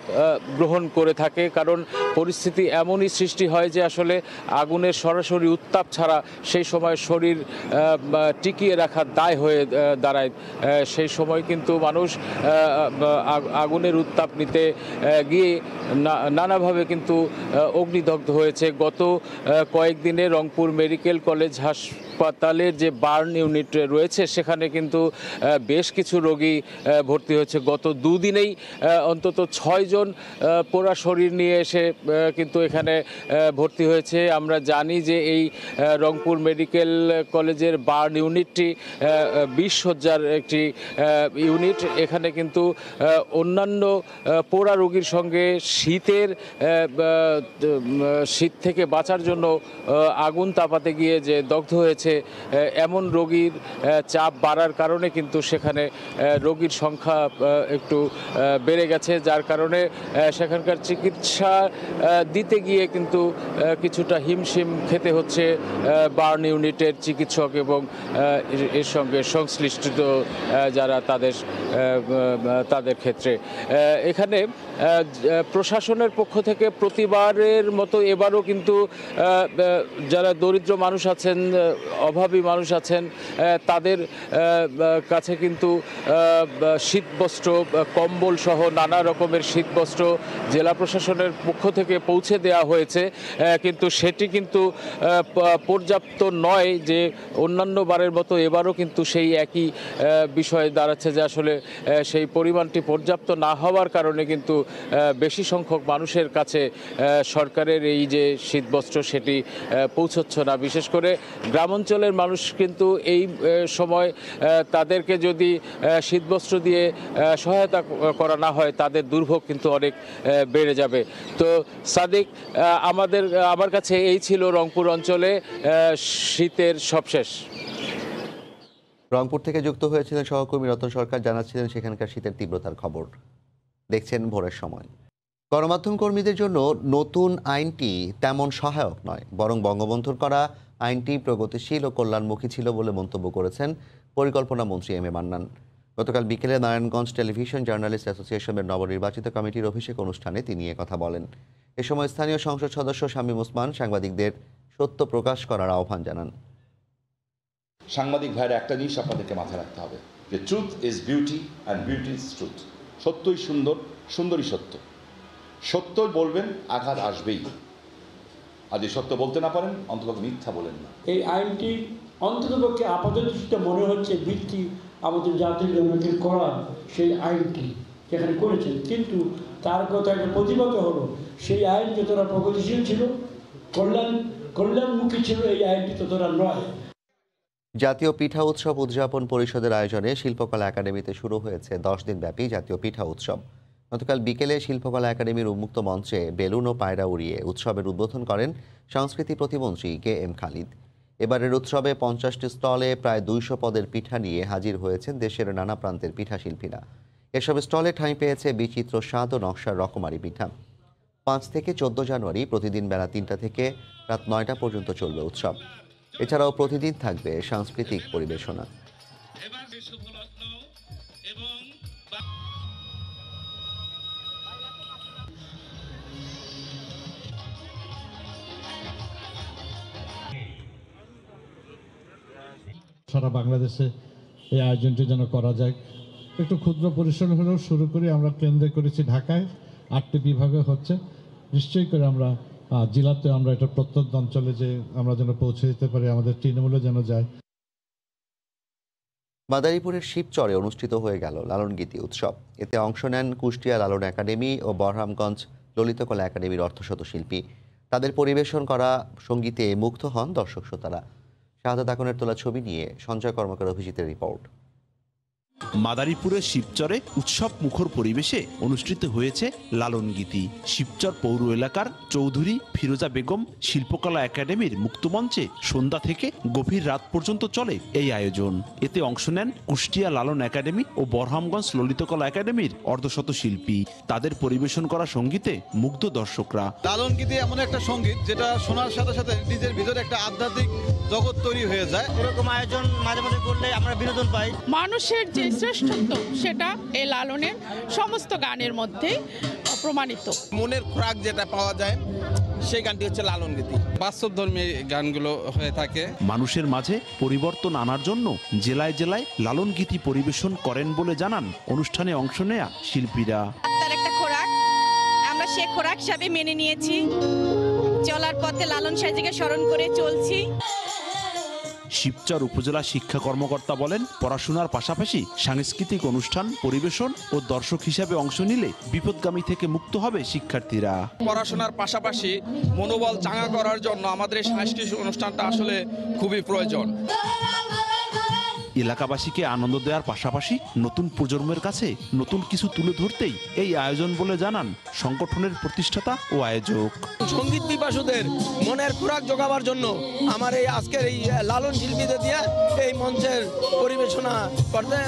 গ্রহণ করে থাকে। কারণ পরিস্থিতি এমনই সৃষ্টি হয় যে আসলে আগুনের সরাসরি উত্তাপ ছাড়া সেই সময় শরীর টিকিয়ে রাখার দায় হয়ে দাঁড়ায়। সেই সময় কিন্তু মানুষ আগুনের উত্তাপ নিতে গিয়ে নানাভাবে কিন্তু অগ্নিদগ্ধ হয়েছে। গত কয়েকদিনে রংপুর মেডিকেল কলেজ হাসপাতালের যে বার্ন ইউনিট রয়েছে সেখানে কিন্তু বেশ কিছু রোগী ভর্তি হয়েছে। গত 2 দিনেই অন্তত 6 জন পোড়া শরীর নিয়ে এসে কিন্তু এখানে ভর্তি হয়েছে। আমরা জানি যে এই রংপুর মেডিকেল কলেজের বার্ন ইউনিটটি 20 শয্যার একটি ইউনিট। এখানে কিন্তু অন্যান্য পোড়া রোগীর সঙ্গে শীত থেকে বাঁচার জন্য আগুন তাপাতে গিয়ে যে দগ্ধ হয়েছে এমন রোগীর চাপ বাড়ার কারণে কিন্তু সেখানে রোগীর সংখ্যা একটু বেড়ে গেছে, যার কারণে সেখানকার চিকিৎসা দিতে গিয়ে কিন্তু কিছুটা হিমশিম খেতে হচ্ছে বার্ন ইউনিটের চিকিৎসক এবং এর সঙ্গে সংশ্লিষ্ট যারা তাদের ক্ষেত্রে। এখানে প্রশাসনের পক্ষ থেকে প্রতিবারের মতো এবারও কিন্তু যারা দরিদ্র মানুষ আছেন, অভাবী মানুষ আছেন, তাদের কাছে কিন্তু শীতবস্ত্র, কম্বল সহ নানা রকমের শীতবস্ত্র জেলা প্রশাসনের পক্ষ থেকে পৌঁছে দেওয়া হয়েছে, কিন্তু সেটি কিন্তু পর্যাপ্ত নয়। যে অন্যান্য বারের মতো এবারও কিন্তু সেই একই বিষয় দাঁড়াচ্ছে যে আসলে সেই পরিমাণটি পর্যাপ্ত না হওয়ার কারণে কিন্তু বেশি সংখ্যক মানুষের কাছে সরকারের এই যে শীতবস্ত্র সেটি পৌঁছচ্ছে না। বিশেষ করে গ্রামাঞ্চলের মানুষ কিন্তু এই সময় তাদেরকে যদি শীতবস্ত্র দিয়ে সহায়তা করা না হয় তাদের দুর্ভোগ কিন্তু অনেক বেড়ে যাবে। তো সাদিক, আমার কাছে এই ছিল রংপুর অঞ্চলে শীতের সবশেষ। রংপুর থেকে যুক্ত হয়েছিলেন সহকর্মী রতন সরকার, জানাচ্ছিলেন সেখানকার শীতের তীব্রতার খবর। দেখছেন ভোরের সময়। গণমাধ্যম কর্মীদের জন্য নতুন আইনটি তেমন সহায়ক নয়, বরং বঙ্গবন্ধুর করা আইনটি প্রগতিশীল ও কল্যাণমুখী ছিল বলে মন্তব্য করেছেন পরিকল্পনা মন্ত্রী এম এ মান্নান। গতকাল বিকেলে নারায়ণগঞ্জ টেলিভিশন জার্নালিস্ট অ্যাসোসিয়েশনের নবনির্বাচিত কমিটির অভিষেক অনুষ্ঠানে তিনি কথা বলেন। এ সময় স্থানীয় সংসদ সদস্য শামীম ওসমান সাংবাদিকদের সত্য প্রকাশ করার আহ্বান জানান। সাংবাদিক ভাইয়ের একটা জিনিস আপনাদেরকে মাথায় রাখতে হবে যে truth is beauty and beauty is truth. সত্যই সুন্দর, সুন্দরই সত্য। সত্য বলবেন, আঘাত আসবেই। আর যদি সত্য বলতে না পারেন অন্তত মিথ্যা বলেন না। এই আইনটি অন্ততপক্ষে আপাতত মনে হচ্ছে ভিত্তি আমাদের জাতীয় জনগণের করা সেই আইনটি যেখানে করেছেন, কিন্তু তার কথা একটা প্রতিবাদ হলো সেই আইন যতটা প্রগতিশীল ছিল, কল্যাণমুখী ছিল, এই আইনটি ততটা নয়। জাতীয় পিঠা উৎসব উদযাপন পরিষদের আয়োজনে শিল্পকলা একাডেমিতে শুরু হয়েছে 10 দিনব্যাপী জাতীয় পিঠা উৎসব। গতকাল বিকেলে শিল্পকলা একাডেমির উন্মুক্ত মঞ্চে বেলুন ও পায়রা উড়িয়ে উৎসবের উদ্বোধন করেন সংস্কৃতি প্রতিমন্ত্রী কে এম খালিদ। এবারের উৎসবে 50টি স্টলে প্রায় 200 পদের পিঠা নিয়ে হাজির হয়েছেন দেশের নানা প্রান্তের পিঠা শিল্পীরা। এসব স্টলে ঠাঁই পেয়েছে বিচিত্র স্বাদ ও নকশার রকমারি পিঠা। 5 থেকে 14 জানুয়ারি প্রতিদিন বেলা 3টা থেকে রাত 9টা পর্যন্ত চলবে উৎসব। এছাড়াও প্রতিদিন থাকবে সাংস্কৃতিক পরিবেশনা। সারা বাংলাদেশে এই আয়োজনটি যেন করা যায়। একটু ক্ষুদ্র পরিসর হলেও শুরু করি। আমরা কেন্দ্রে করেছি ঢাকায়, 8টি বিভাগে হচ্ছে। নিশ্চয়ই করে আমরা জেলাতে আমরা এটা প্রত্যন্ত অঞ্চলে যে আমরা যেন পৌঁছে দিতে পারি, আমাদের তৃণমূলে যেন যায়। মাদারীপুরের শিবচরে অনুষ্ঠিত হয়ে গেল লালনগীতি উৎসব। এতে অংশ নেন কুষ্টিয়া লালন একাডেমি ও বহরামগঞ্জ ললিতকলা একাডেমির অর্ধশত শিল্পী। তাদের পরিবেশন করা সঙ্গীতে মুগ্ধ হন দর্শক শ্রোতারা। শাহাদাত আকনের তোলা ছবি নিয়ে সঞ্জয় কর্মকার অভিজিতের রিপোর্ট। মাদারীপুরের শিবচরে উৎসব মুখর পরিবেশে অনুষ্ঠিত হয়েছে লালনগীতি। শিবচর পৌর এলাকার চৌধুরী ফিরোজা বেগম শিল্পকলা একাডেমির মুক্তমঞ্চে সন্ধ্যা থেকে গভীর রাত পর্যন্ত চলে এই আয়োজন। এতে অংশ নেন কুষ্টিয়া লালন একাডেমি ও বরহামগঞ্জ ললিতকলা একাডেমির অর্ধশত শিল্পী। তাদের পরিবেশন করা সঙ্গীতে মুগ্ধ দর্শকরা। লালনগীতি এমন একটা সঙ্গীত যেটা শোনার সাথে সাথে নিজের ভিতরে একটা আধ্যাত্মিক জগৎ তৈরি হয়ে যায়। এরকম আয়োজন মাঝে মাঝে করলে আমরা বিনোদন পাই। মানুষের যে শ্রেষ্ঠত্ব সেটা এই লালনের সমস্ত গানের মধ্যেই প্রমাণিত। মনের খোরাক যেটা পাওয়া যায় সেই গানটি হচ্ছে লালনগীতি। বাস্তবধর্মী গানগুলো হয়ে থাকে। মানুষের মাঝে পরিবর্তন আনার জন্য জেলায় জেলায় লালনগীতি পরিবেশন করেন বলে জানান অনুষ্ঠানে অংশ নেয়া শিল্পীরা। তার একটা খোরাক, আমরা সে খোরাক হিসাবে মেনে নিয়েছি। চলার পথে লালন সাহেবকে স্মরণ করে চলছি। শিবচর উপজেলা শিক্ষা কর্মকর্তা বলেন, পড়াশোনার পাশাপাশি সাংস্কৃতিক অনুষ্ঠান পরিবেশন ও দর্শক হিসাবে অংশ নিলে বিপদগামী থেকে মুক্ত হবে শিক্ষার্থীরা। পড়াশোনার পাশাপাশি মনোবল চাঙ্গা করার জন্য আমাদের এই সাংস্কৃতিক অনুষ্ঠানটা আসলে খুবই প্রয়োজন। এলাকাবাসীকে আনন্দ দেওয়ার পাশাপাশি নতুন প্রজন্মের কাছে নতুন কিছু তুলে ধরতেই এই আয়োজন বলে জানান সংগঠনের প্রতিষ্ঠাতা ও আয়োজক। সঙ্গীত পিপাসুদের মনের খোরাক জোগাবার জন্য আমার এই আজকের এই লালন শিল্পীদের দিয়ে এই মঞ্চের পরিবেশনা করতে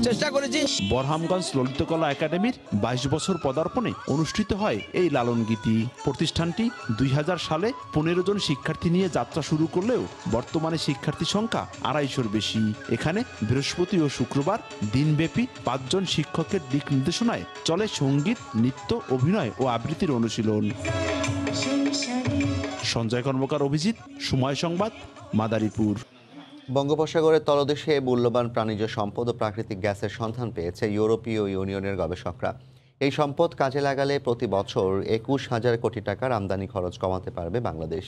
চেষ্টা করেছি। বরহামগঞ্জ ললিতকলা একাডেমির 22 বছর পদার্পণে অনুষ্ঠিত হয় এই লালনগীতি। প্রতিষ্ঠানটি 2000 সালে 15 জন শিক্ষার্থী নিয়ে যাত্রা শুরু করলেও বর্তমানে শিক্ষার্থী সংখ্যা 250-এর বেশি। এখানে বৃহস্পতি ও শুক্রবার দিনব্যাপী 5 জন শিক্ষকের দিক নির্দেশনায় চলে সঙ্গীত, নৃত্য, অভিনয় ও আবৃত্তির অনুশীলন। সঞ্জয় কর্মকার অভিজিৎ, সময় সংবাদ, মাদারীপুর। বঙ্গোপসাগরের তলদেশে মূল্যবান প্রাণিজ সম্পদ ও প্রাকৃতিক গ্যাসের সন্ধান পেয়েছে ইউরোপীয় ইউনিয়নের গবেষকরা। এই সম্পদ কাজে লাগালে প্রতি বছর ২১,০০০ কোটি টাকার আমদানি খরচ কমাতে পারবে বাংলাদেশ।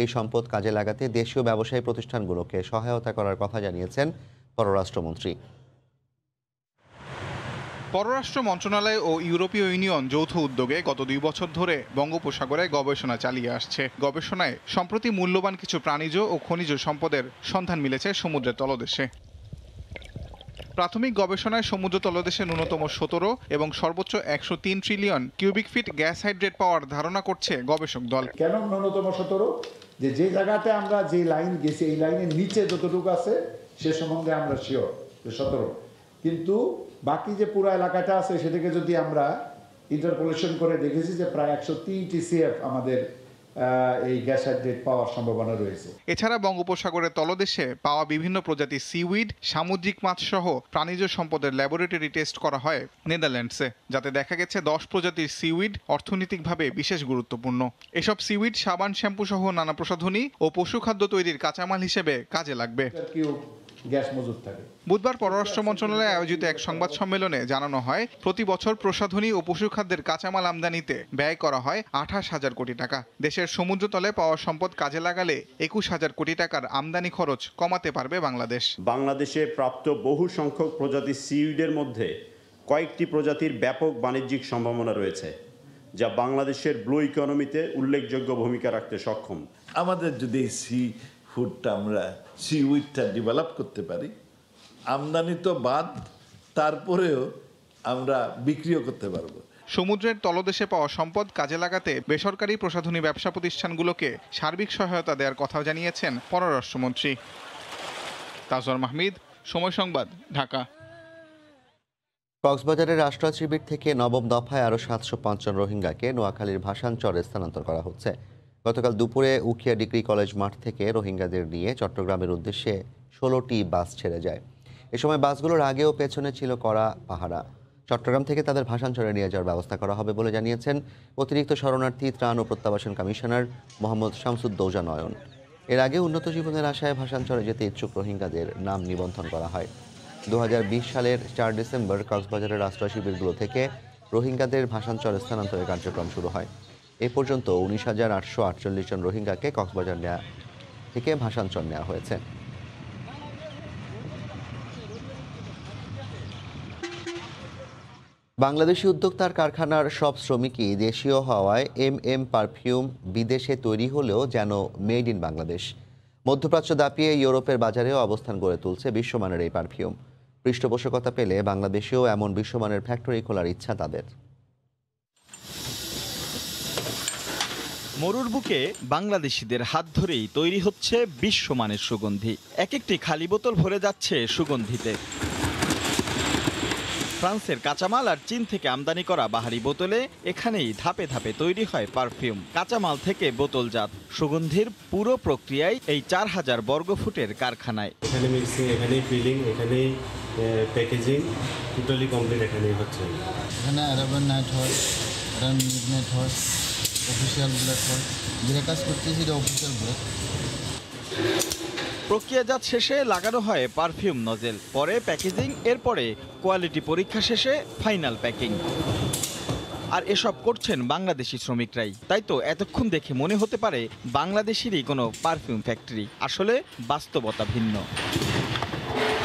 এই সম্পদ কাজে লাগাতে দেশীয় ব্যবসায়ী প্রতিষ্ঠানগুলোকে সহায়তা করার কথা জানিয়েছেন পররাষ্ট্রমন্ত্রী। পররাষ্ট্র মন্ত্রণালয় ও ইউরোপীয় ইউনিয়ন যৌথ উদ্যোগে গত ২ বছর ধরে বঙ্গোপসাগরে গবেষণা চালিয়ে আসছে। গবেষণায় সম্প্রতি মূল্যবান কিছু প্রাণিজ ও খনিজ সম্পদের সন্ধান মিলেছে সমুদ্রের তলদেশে। প্রাথমিক গবেষণায় সমুদ্র তলদেশে ন্যূনতম ১৭ এবং সর্বোচ্চ ১০৩ trillion cubic feet gas hydrate পাওয়ার ধারণা করছে গবেষক দল। কেন ন্যূনতম ১৭? যে জায়গাতে আমরা যে লাইন গেছি এই লাইনের নিচে যতটুকু আছে সে সম্বন্ধে আমরা শিওর ১৭, কিন্তু বাকি যে পুরো এলাকাটা আছে সেটাকে যদি আমরা ইন্টারপোলেশন করে দেখেছি যে প্রায় ১০৩ TCF আমাদের এই গ্যাস হাইড্রেট পাওয়ার সম্ভাবনা রয়েছে। এছাড়া বঙ্গোপসাগরের তলদেশে পাওয়া বিভিন্ন প্রজাতির সিউইড, সামুদ্রিক মাছ সহ প্রাণিজ সম্পদের ল্যাবরেটরি টেস্ট করা হয় নেদারল্যান্ডসে, যাতে দেখা গেছে ১০ প্রজাতির সিউইড অর্থনৈতিকভাবে বিশেষ গুরুত্বপূর্ণ। এসব সিউইড সাবান, শ্যাম্পু সহ নানা প্রসাধনী ও পশুখাদ্য তৈরির কাঁচামাল হিসেবে কাজে লাগবে। গ্যাস মজুদ থাকে। বুধবার পররাষ্ট্র মন্ত্রণালয়ে আয়োজিত এক সংবাদ সম্মেলনে জানানো হয়, প্রতি বছর প্রসাধনী ও পশুখাদ্যের কাঁচামাল আমদানিতে ব্যয় করা হয় ২৮,০০০ কোটি টাকা। দেশের সমুদ্রতলে পাওয়া সম্পদ কাজে লাগালে ২১,০০০ কোটি টাকার আমদানি খরচ কমাতে পারবে বাংলাদেশ। বাংলাদেশে প্রাপ্ত বহু সংখ্যক প্রজাতির সিউইডের মধ্যে কয়েকটি প্রজাতির ব্যাপক বাণিজ্যিক সম্ভাবনা রয়েছে, যা বাংলাদেশের ব্লু ইকোনমিতে উল্লেখযোগ্য ভূমিকা রাখতে সক্ষম। আমাদের যদি সি ফুডটা আমরা সিউইডটা ডেভেলপ করতে পারি, আমদানি তো বাদ, তারপরেও আমরা বিক্রিও করতে পারবো। সমুদ্রের তলদেশে পাওয়া সম্পদ কাজে লাগাতে বেসরকারি প্রসাধনী ব্যবসা প্রতিষ্ঠানগুলোকে সার্বিক সহায়তা দেওয়ার কথাও জানিয়েছেন পররাষ্ট্রমন্ত্রী। তাজওয়ার মাহমুদ, সময় সংবাদ, ঢাকা। কক্সবাজারের রাষ্ট্রীয় শিবির থেকে নবম দফায় আরও ৭০৫ জন রোহিঙ্গাকে নোয়াখালীর ভাসানচরে স্থানান্তর করা হচ্ছে। গতকাল দুপুরে উখিয়া ডিগ্রি কলেজ মাঠ থেকে রোহিঙ্গাদের নিয়ে চট্টগ্রামের উদ্দেশ্যে ১৬টি বাস ছেড়ে যায়। এ সময় বাসগুলোর আগে ও পেছনে ছিল কড়া পাহারা। চট্টগ্রাম থেকে তাদের ভাসানচরে নিয়ে যাওয়ার ব্যবস্থা করা হবে বলে জানিয়েছেন অতিরিক্ত শরণার্থী ত্রাণ ও প্রত্যাবাসন কমিশনার মোহাম্মদ শামসুদ্দৌজা নয়ন। এর আগে উন্নত জীবনের আশায় ভাসানচরে যেতে ইচ্ছুক রোহিঙ্গাদের নাম নিবন্ধন করা হয়। ২০২০ সালের ৪ ডিসেম্বর কক্সবাজারের রাষ্ট্রীয় শিবিরগুলো থেকে রোহিঙ্গাদের ভাসানচর স্থানান্তরের কার্যক্রম শুরু হয়। এ পর্যন্ত ১৯,৮৪৮ জন রোহিঙ্গাকে কক্সবাজার থেকে ভাসানচর নেওয়া হয়েছে। বাংলাদেশি উদ্যোক্তার কারখানার সব শ্রমিকই দেশীয় হওয়ায় এম পারফিউম বিদেশে তৈরি হলেও যেন মেড ইন বাংলাদেশ। মধ্যপ্রাচ্য দাপিয়ে ইউরোপের বাজারেও অবস্থান গড়ে তুলছে বিশ্বমানের এই পারফিউম। পৃষ্ঠপোষকতা পেলে বাংলাদেশেও এমন বিশ্বমানের ফ্যাক্টরি খোলার ইচ্ছা তাদের। মরুর বুকে বাংলাদেশিদের হাত ধরেই তৈরি হচ্ছে বিশ্বমানের সুগন্ধি। এক একটি খালি বোতল ভরে যাচ্ছে সুগন্ধিতে। ফ্রান্সের কাঁচামাল আর চীন থেকে আমদানি করা বাহারি বোতলে এখানেই ধাপে ধাপে তৈরি হয় পারফিউম। কাঁচামাল থেকে বোতলজাত সুগন্ধির পুরো প্রক্রিয়ায় এই ৪,০০০ বর্গফুটের কারখানায়। এখানে মিক্সিং, এখানেই ফিলিং, এখানেই প্যাকেজিং, টোটালি কমপ্লিট এখানেই হচ্ছে। এখানে অ্যারাবিয়ান নাইট হয়, অ্যারাবিয়ান মিডনাইট হয়, অফিসিয়াল ব্ল্যাক হয়। যেটা কাজ করতেছি এটা অফিসিয়াল ব্ল্যাক। প্রক্রিয়াজাত শেষে লাগানো হয় পারফিউম নজেল, পরে প্যাকেজিং, এরপরে কোয়ালিটি পরীক্ষা শেষে ফাইনাল প্যাকিং। আর এসব করছেন বাংলাদেশি শ্রমিকরাই। তাই তো এতক্ষণ দেখে মনে হতে পারে বাংলাদেশেরই কোনো পারফিউম ফ্যাক্টরি, আসলে বাস্তবতা ভিন্ন।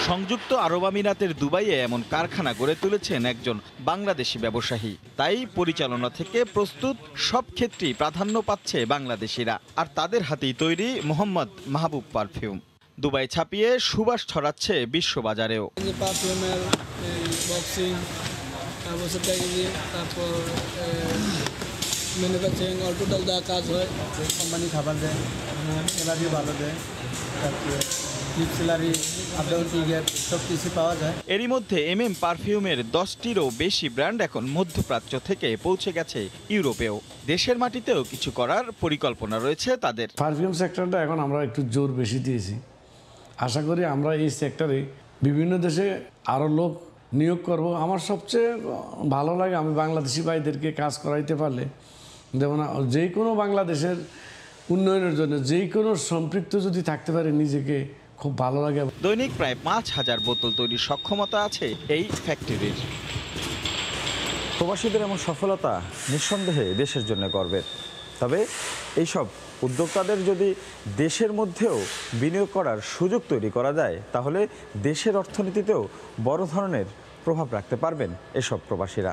সংযুক্ত আরব আমিরাতের দুবাইয়ে এমন কারখানা গড়ে তুলেছেন একজন বাংলাদেশি ব্যবসায়ী। তাই পরিচালনা থেকে প্রস্তুত সব ক্ষেত্রেই প্রাধান্য পাচ্ছে বাংলাদেশিরা। আর তাদের হাতেই তৈরি মোহাম্মদ মাহবুব পারফিউম। দুবাই ছাপিয়ে সুবাস ছড়াচ্ছে বিশ্ববাজারেও। পারফিউমের বক্সিং, তারপর ম্যানুফ্যাকচারিং অল টোটাল যা কাজ হয়, কোম্পানি খাবার দেয়, স্যালারিও ভালো দেয়, তারপরে স্যালারি আপডাউন টিকেট সব কিছু পাওয়া যায়। এরই মধ্যে পারফিউমের 10টিরও বেশি ব্র্যান্ড এখন মধ্যপ্রাচ্য থেকে পৌঁছে গেছে ইউরোপেও। দেশের মাটিতেও কিছু করার পরিকল্পনা রয়েছে তাদের। পারফিউম সেক্টরটা এখন আমরা একটু জোর বেশি দিয়েছি। আশা করি আমরা এই সেক্টরে বিভিন্ন দেশে আরও লোক নিয়োগ করব। আমার সবচেয়ে ভালো লাগে আমি বাংলাদেশি ভাইদেরকে কাজ করাইতে পারলে, যেমন যে কোনো বাংলাদেশের উন্নয়নের জন্য যে কোনো সম্পৃক্ত যদি থাকতে পারে নিজেকে খুব ভালো লাগে। দৈনিক প্রায় 5,000 বোতল তৈরির সক্ষমতা আছে এই ফ্যাক্টরির। প্রবাসীদের এমন সফলতা নিঃসন্দেহে দেশের জন্য গর্বের। তবে এইসব উদ্যোক্তাদের যদি দেশের মধ্যেও বিনিয়োগ করার সুযোগ তৈরি করা যায়, তাহলে দেশের অর্থনীতিতেও বড় ধরনের প্রভাব রাখতে পারবেন এসব প্রবাসীরা।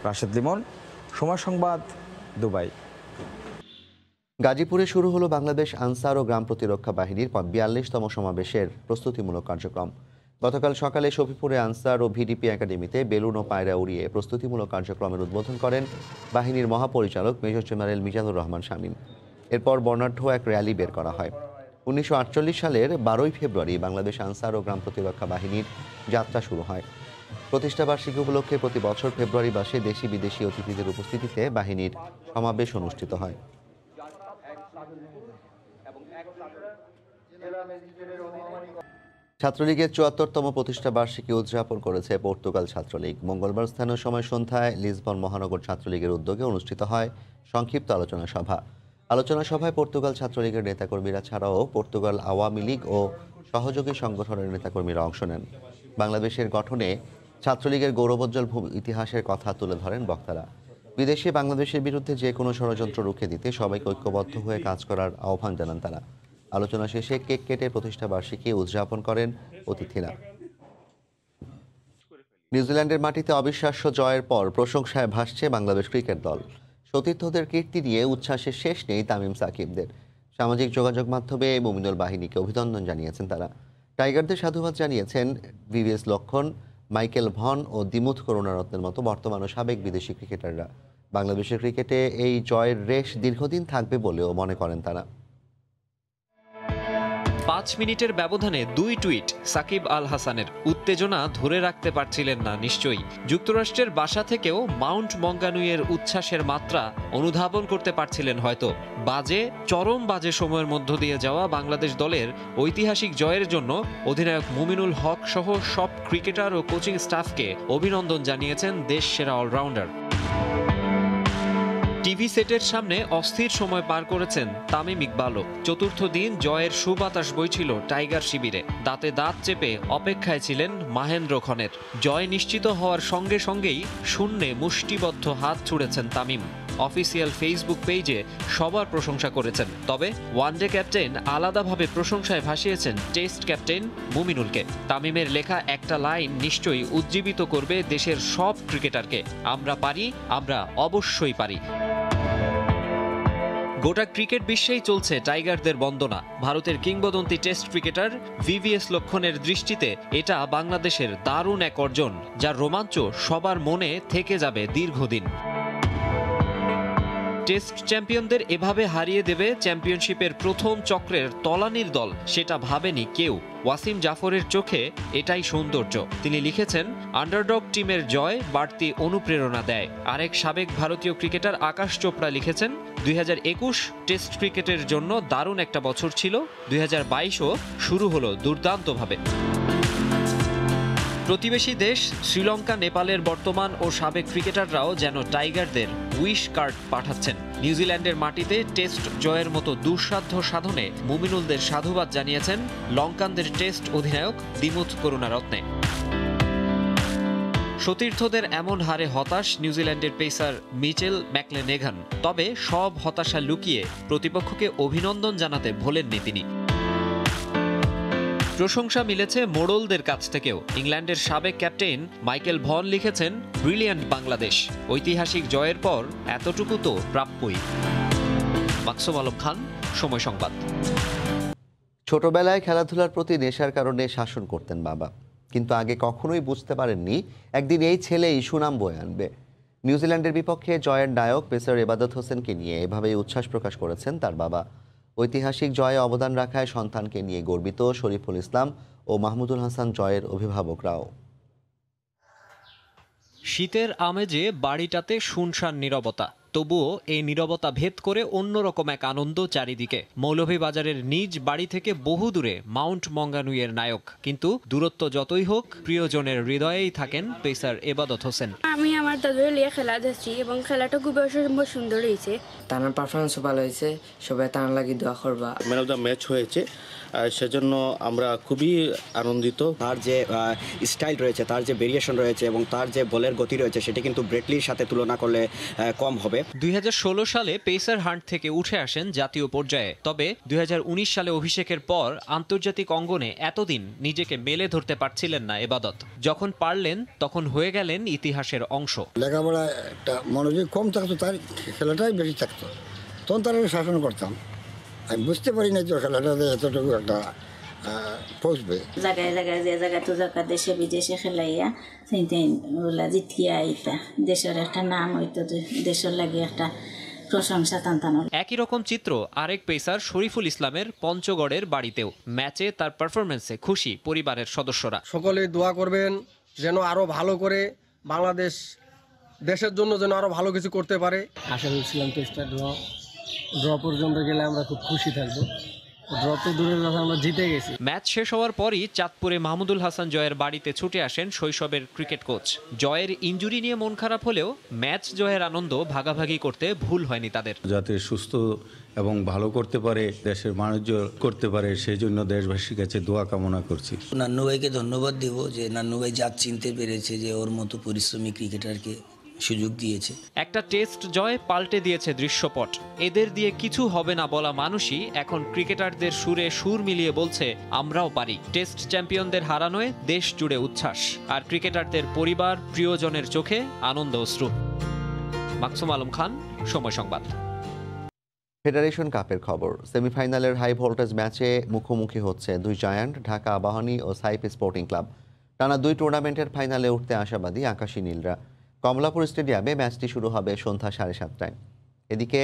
রাশেদ লিমন, সময় সংবাদ, দুবাই। গাজীপুরে শুরু হলো বাংলাদেশ আনসার ও গ্রাম প্রতিরক্ষা বাহিনীর 42তম সমাবেশের প্রস্তুতিমূলক কার্যক্রম। গতকাল সকালে শফিপুরে আনসার ও ভিডিপি একাডেমিতে বেলুন ও পায়রা উড়িয়ে প্রস্তুতিমূলক কার্যক্রমের উদ্বোধন করেন বাহিনীর মহাপরিচালক মেজর জেনারেল মিজানুর রহমান শামীম। এরপর বর্ণাঢ্য এক র্যালি বের করা হয়। 1948 সালের 12 ফেব্রুয়ারি বাংলাদেশ আনসার ও গ্রাম প্রতিরক্ষা বাহিনীর যাত্রা শুরু হয়। প্রতিষ্ঠাবার্ষিকী উপলক্ষে প্রতি বছর ফেব্রুয়ারি মাসে দেশি বিদেশি অতিথিদের উপস্থিতিতে বাহিনীর সমাবেশ অনুষ্ঠিত হয়। ছাত্রলীগের 74তম প্রতিষ্ঠা বার্ষিকী উদযাপন করেছে পর্তুগাল ছাত্রলীগ। মঙ্গলবার স্থানীয় সময় সন্ধ্যায় লিসবন মহানগর ছাত্রলীগের উদ্যোগে অনুষ্ঠিত হয় সংক্ষিপ্ত আলোচনা সভা। আলোচনা সভায় পর্তুগাল ছাত্রলীগের নেতাকর্মীরা ছাড়াও পর্তুগাল আওয়ামী লীগ ও সহযোগী সংগঠনের নেতাকর্মীরা অংশ নেন। বাংলাদেশের গঠনে ছাত্রলীগের গৌরবোজ্জ্বল ইতিহাসের কথা তুলে ধরেন বক্তারা। বিদেশে বাংলাদেশের বিরুদ্ধে যে কোনো ষড়যন্ত্র রুখে দিতে সবাইকে ঐক্যবদ্ধ হয়ে কাজ করার আহ্বান জানান তারা। আলোচনা শেষে কেক কেটে প্রতিষ্ঠা বার্ষিকী উদযাপন করেন অতিথিরা। নিউজিল্যান্ডের মাটিতে অবিশ্বাস্য জয়ের পর প্রশংসায় ভাসছে বাংলাদেশ ক্রিকেট দল। সতীর্থদের কীর্তি নিয়ে উচ্ছ্বাসের শেষ নেই তামিম সাকিবদের। সামাজিক যোগাযোগ মাধ্যমে মুমিনুল বাহিনীকে অভিনন্দন জানিয়েছেন তারা। টাইগারদের সাধুবাদ জানিয়েছেন ভিভিএস লক্ষণ, মাইকেল ভন ও দিমুথ করুণারত্নের মতো বর্তমান ও সাবেক বিদেশি ক্রিকেটাররা। বাংলাদেশের ক্রিকেটে এই জয়ের রেশ দীর্ঘদিন থাকবে বলেও মনে করেন তারা। 5 মিনিটের ব্যবধানে 2 টুইট সাকিব আল হাসানের। উত্তেজনা ধরে রাখতে পারছিলেন না নিশ্চয়ই। যুক্তরাষ্ট্রের বাসা থেকেও মাউন্ট মঙ্গানুইয়ের উচ্ছ্বাসের মাত্রা অনুধাবন করতে পারছিলেন হয়তো। চরম বাজে সময়ের মধ্য দিয়ে যাওয়া বাংলাদেশ দলের ঐতিহাসিক জয়ের জন্য অধিনায়ক মুমিনুল হক সহ সব ক্রিকেটার ও কোচিং স্টাফকে অভিনন্দন জানিয়েছেন দেশ সেরা অলরাউন্ডার। টিভি সেটের সামনে অস্থির সময় পার করেছেন তামিম ইকবালও। চতুর্থ দিন জয়ের সুবাতাস বইছিল টাইগার শিবিরে। দাঁতে দাঁত চেপে অপেক্ষায় ছিলেন মাহেন্দ্র খনের। জয় নিশ্চিত হওয়ার সঙ্গে সঙ্গেই শূন্যে মুষ্টিবদ্ধ হাত ছুড়েছেন তামিম। অফিসিয়াল ফেসবুক পেজে সবার প্রশংসা করেছেন। তবে ওয়ানডে ক্যাপ্টেন আলাদাভাবে প্রশংসায় ভাসিয়েছেন টেস্ট ক্যাপ্টেন মুমিনুলকে। তামিমের লেখা একটা লাইন নিশ্চয়ই উজ্জীবিত করবে দেশের সব ক্রিকেটারকে। আমরা পারি, আমরা অবশ্যই পারি। গোটা ক্রিকেট বিশ্বেই চলছে টাইগারদের বন্দনা। ভারতের কিংবদন্তি টেস্ট ক্রিকেটার ভিভিএস লক্ষণের দৃষ্টিতে এটা বাংলাদেশের দারুণ এক অর্জন, যার রোমাঞ্চ সবার মনে থেকে যাবে দীর্ঘদিন। টেস্ট চ্যাম্পিয়নদের এভাবে হারিয়ে দেবে চ্যাম্পিয়নশিপের প্রথম চক্রের তলানির দল, সেটা ভাবেনি কেউ। ওয়াসিম জাফরের চোখে এটাই সৌন্দর্য। তিনি লিখেছেন, আন্ডারডগ টিমের জয় বাড়তি অনুপ্রেরণা দেয়। আরেক সাবেক ভারতীয় ক্রিকেটার আকাশ চোপড়া লিখেছেন, 2021 টেস্ট ক্রিকেটের জন্য দারুণ একটা বছর ছিল। 2022ও শুরু হলো দুর্দান্তভাবে। প্রতিবেশী দেশ শ্রীলঙ্কা, নেপালের বর্তমান ও সাবেক ক্রিকেটাররাও যেন টাইগারদের উইশ কার্ড পাঠাচ্ছেন। নিউজিল্যান্ডের মাটিতে টেস্ট জয়ের মতো দুঃসাধ্য সাধনে মুমিনুলদের সাধুবাদ জানিয়েছেন লঙ্কানদের টেস্ট অধিনায়ক দিমুথ করুণারত্নে। সতীর্থদের এমন হারে হতাশ নিউজিল্যান্ডের পেসার মিচেল ম্যাকলেনেগান। তবে সব হতাশা লুকিয়ে প্রতিপক্ষকে অভিনন্দন জানাতে ভোলেননি তিনি। প্রশংসা মিলেছে মোড়লদের কাছ থেকেও। ইংল্যান্ডের সাবেক ক্যাপ্টেন মাইকেল ভন লিখেছেন, ব্রিলিয়ান্ট বাংলাদেশ। ঐতিহাসিক জয়ের পর এতটুকু তো প্রাপ্যই। মাকসুম আলম খান, সময় সংবাদ। ছোটবেলায় খেলাধুলার প্রতি নেশার কারণে শাসন করতেন বাবা, কিন্তু আগে কখনোই বুঝতে পারেননি একদিন এই ছেলেই সুনাম বয়ে আনবে। নিউজিল্যান্ডের বিপক্ষে জয়ের নায়ক পেসার এবাদত হোসেনকে নিয়ে এভাবেই উচ্ছ্বাস প্রকাশ করেছেন তার বাবা। ঐতিহাসিক জয়ে অবদান রাখায় সন্তানকে নিয়ে গর্বিত শরীফুল ইসলাম ও মাহমুদুল হাসান জয়ের অভিভাবকরাও। শীতের আমেজে বাড়িটাতে শুনশান নীরবতা। তবুও এই নীরবতা ভেদ করে অন্যরকম এক আনন্দ চারিদিকে। মৌলভীবাজারের নিজ বাড়ি থেকে বহু দূরে মাউন্ট মঙ্গানুইয়ের নায়ক, কিন্তু দূরত্ব যতই হোক প্রিয়জনের হৃদয়েই থাকেন পেসার এবাদত হোসেন। আমি আমার দাদুর লিয়ে খেলা দেখছি এবং খেলাটা খুব অসম্ভব সুন্দর হয়েছে। তার পারফরমেন্সও ভালো হয়েছে, সবাই তার লাগি দোয়া করবা। ম্যান অফ দ্য ম্যাচ হয়েছে, সেজন্য আমরা খুবই আনন্দিত। তার যে স্টাইল রয়েছে, তার যে ভেরিয়েশন রয়েছে এবং তার যে বলের গতি রয়েছে সেটা কিন্তু ব্রেটলির সাথে তুলনা করলে কম হবে। 2016 সালে পেসার হান্ট থেকে উঠে আসেন জাতীয় পর্যায়ে, তবে 2019 সালে অভিষেকের পর আন্তর্জাতিক অঙ্গনে এতদিন নিজেকে মেলে ধরতে পারছিলেন না এবাদত। যখন পারলেন তখন হয়ে গেলেন ইতিহাসের অংশ। লেখাপড়া একটা মনোযোগ কম থাকতো, তার খেলাটাই বেশি থাকতো, তখন তারা শাসন করতাম। আমি বুঝতে পারি না যে খেলাটাতে এতটুকু একটা পৌঁছবে। জায়গায় জায়গায় যে জায়গায় তো জায়গা দেশে বিদেশে খেলাইয়া ওলা জিতিয়া আইতা, দেশের একটা নাম হইতো, দেশের লাগে একটা প্রশংসা টানটানো। একই রকম চিত্র আরেক পেসার শরীফুল ইসলামের পঞ্চগড়ের বাড়িতেও। ম্যাচে তার পারফরমেন্সে খুশি পরিবারের সদস্যরা। সকলে দোয়া করবেন যেন আরো ভালো করে বাংলাদেশ দেশের জন্য যেন আরো ভালো কিছু করতে পারে। আশা করছিলাম টেস্টটা ড্র পর্যন্ত গেলে আমরা খুব খুশি থাকবো। ড্র তো দূরের কথা, আমরা জিতে গেছি। ম্যাচ শেষ হওয়ার পরই চাঁদপুরে মাহমুদুল হাসান জয়ের বাড়িতে ছুটে আসেন শৈশবের ক্রিকেট কোচ। জয়ের ইনজুরি নিয়ে মন খারাপ হলেও ম্যাচ জয়ের আনন্দ ভাগাভাগি করতে ভুল হয়নি তাদের। যাতে সুস্থ এবং ভালো করতে পারে, দেশের বাণিজ্য করতে পারে, সেই জন্য দেশবাসীর কাছে দোয়া কামনা করছি। নান্নু ভাইকে ধন্যবাদ দেব যে নান্নু ভাই যা চিনতে পেরেছে যে ওর মতো পরিশ্রমী ক্রিকেটারকে সুযোগ দিয়েছে। একটা টেস্ট জয় পাল্টে দিয়েছে দৃশ্যপট। এদের দিয়ে কিছু হবে না বলা মানুষই এখন ক্রিকেটারদের সুরে সুর মিলিয়ে বলছে আমরাও পারি। টেস্ট চ্যাম্পিয়নদের হারানোয় দেশ জুড়ে উচ্ছ্বাস, আর ক্রিকেটারদের পরিবার প্রিয়জনের চোখে আনন্দ অশ্রু। মাকসুম আলম খান, সময় সংবাদ। ফেডারেশন কাপের খবর। সেমিফাইনালের হাই ভোল্টেজ ম্যাচে মুখোমুখি হচ্ছে দুই জায়ান্ট, ঢাকা আবাহনী ও সাইফ স্পোর্টিং ক্লাব। টানা দুই টুর্নামেন্টের ফাইনালে উঠতে আশাবাদী আকাশী নীলরা। কমলাপুর স্টেডিয়ামে ম্যাচটি শুরু হবে সন্ধ্যা 7:30টায়। এদিকে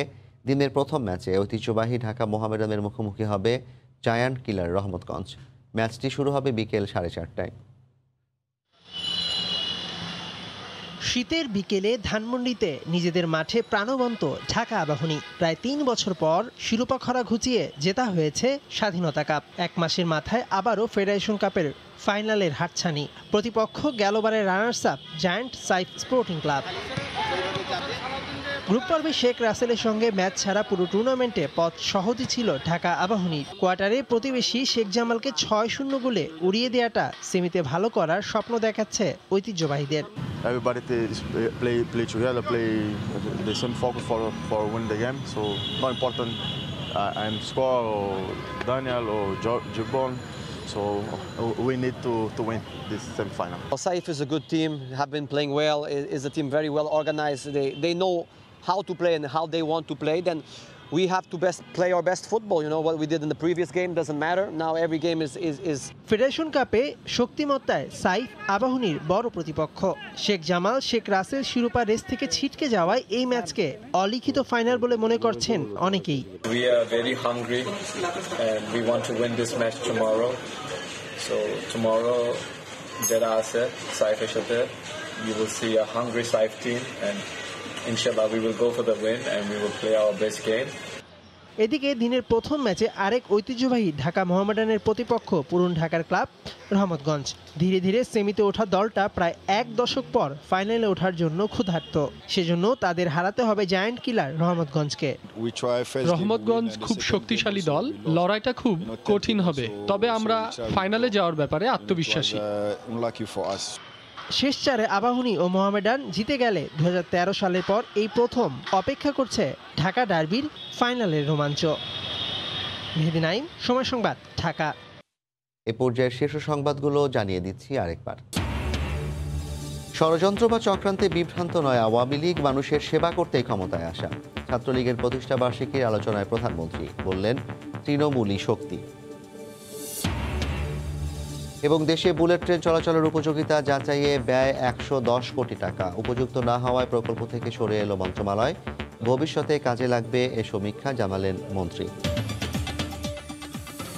দিনের প্রথম ম্যাচে ঐতিহ্যবাহী ঢাকা মোহামেডানের মুখোমুখি হবে জায়ান্ট কিলার রহমতগঞ্জ। ম্যাচটি শুরু হবে বিকেল 4:30টায়। শীতের বিকেলে ধানমন্ডিতে নিজেদের মাঠে প্রাণবন্ত ঢাকা আবাহনী। প্রায় 3 বছর পর শিরোপা খরা ঘুচিয়ে জেতা হয়েছে স্বাধীনতা কাপ। এক মাসের মাথায় আবারও ফেডারেশন কাপের ফাইনালের হাতছানি। প্রতিপক্ষ গেলবারের runners up giant Saif sporting club. Group পর্বে শেখ রাসেলের সঙ্গে ম্যাচ ছাড়া পুরো টুর্নামেন্টে পথ সহজই ছিল ঢাকা আবাহনীর। কোয়ার্টারে প্রতিবেশী শেখ জামালকে 6-0 গোলে উড়িয়ে দেওয়াটা সেমিতে ভালো করার স্বপ্ন দেখাচ্ছে ঐতিহ্যবাহীদের। Everybody play together, play the same focus for win the game. So not important I'm score or Daniel or Jibon. So we need to win this semi-final. Saif is a good team, have been playing well, is a team very well organized. They know how to play and how they want to play. Then we have to play our best football. You know what we did in the previous game doesn't matter. Now every game is federation কাপে শক্তিমত্তায় সাইফ আবাহনীর বড় প্রতিপক্ষ। শেখ জামাল শেখ রাসেল শিরোপা race থেকে ছিটকে যাওয়ায় এই ম্যাচকে অলিখিত final বলে মনে করছেন অনেকেই। We are very hungry and we want to win this match tomorrow. So tomorrow যেটা আছে সাইফের সাথে you will see a hungry Saif team and inshallah we will go for the win and we will play our best game. এদিকে দিনের প্রথম ম্যাচে আরেক ঐতিহ্যবাহী ঢাকা মোহামেডানের প্রতিপক্ষ পুরান ঢাকার ক্লাব রহমতগঞ্জ। ধীরে ধীরে সেমিতে ওঠা দলটা প্রায় 1 দশক পর ফাইনালে ওঠার জন্য ক্ষুধার্ত। সেজন্য তাদের হারাতে হবে জায়ান্ট কিলার রহমতগঞ্জকে। রহমতগঞ্জ খুব শক্তিশালী দল, লড়াইটা খুব কঠিন হবে, তবে আমরা ফাইনালে যাওয়ার ব্যাপারে আত্মবিশ্বাসী। শেষ চারে আবাহনী ও মোহামেডান জিতে গেলে 2013 সালের পর এই প্রথম অপেক্ষা করছে ঢাকা ডার্বির ফাইনালের রোমাঞ্চ। মেহেদী নাইম, সময় সংবাদ, ঢাকা। এ পর্যায়ের শীর্ষ সংবাদগুলো জানিয়ে দিচ্ছি আরেকবার। ষড়যন্ত্র বা চক্রান্তে বিভ্রান্ত নয় আওয়ামী লীগ, মানুষের সেবা করতেই ক্ষমতায় আসা। ছাত্রলীগের প্রতিষ্ঠা বার্ষিকীর আলোচনায় প্রধানমন্ত্রী বললেন তৃণমূলই শক্তি। এবং দেশে বুলেট ট্রেন চলাচলের উপযোগিতা যাচাইয়ে ব্যয় 110 কোটি টাকা। উপযুক্ত না হওয়ায় প্রকল্প থেকে সরে এলো মন্ত্রণালয়। ভবিষ্যতে কাজে লাগবে এ সমীক্ষা জানালেন মন্ত্রী।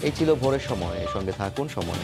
এই ছিল ভোরের সময়, সঙ্গে থাকুন সময়।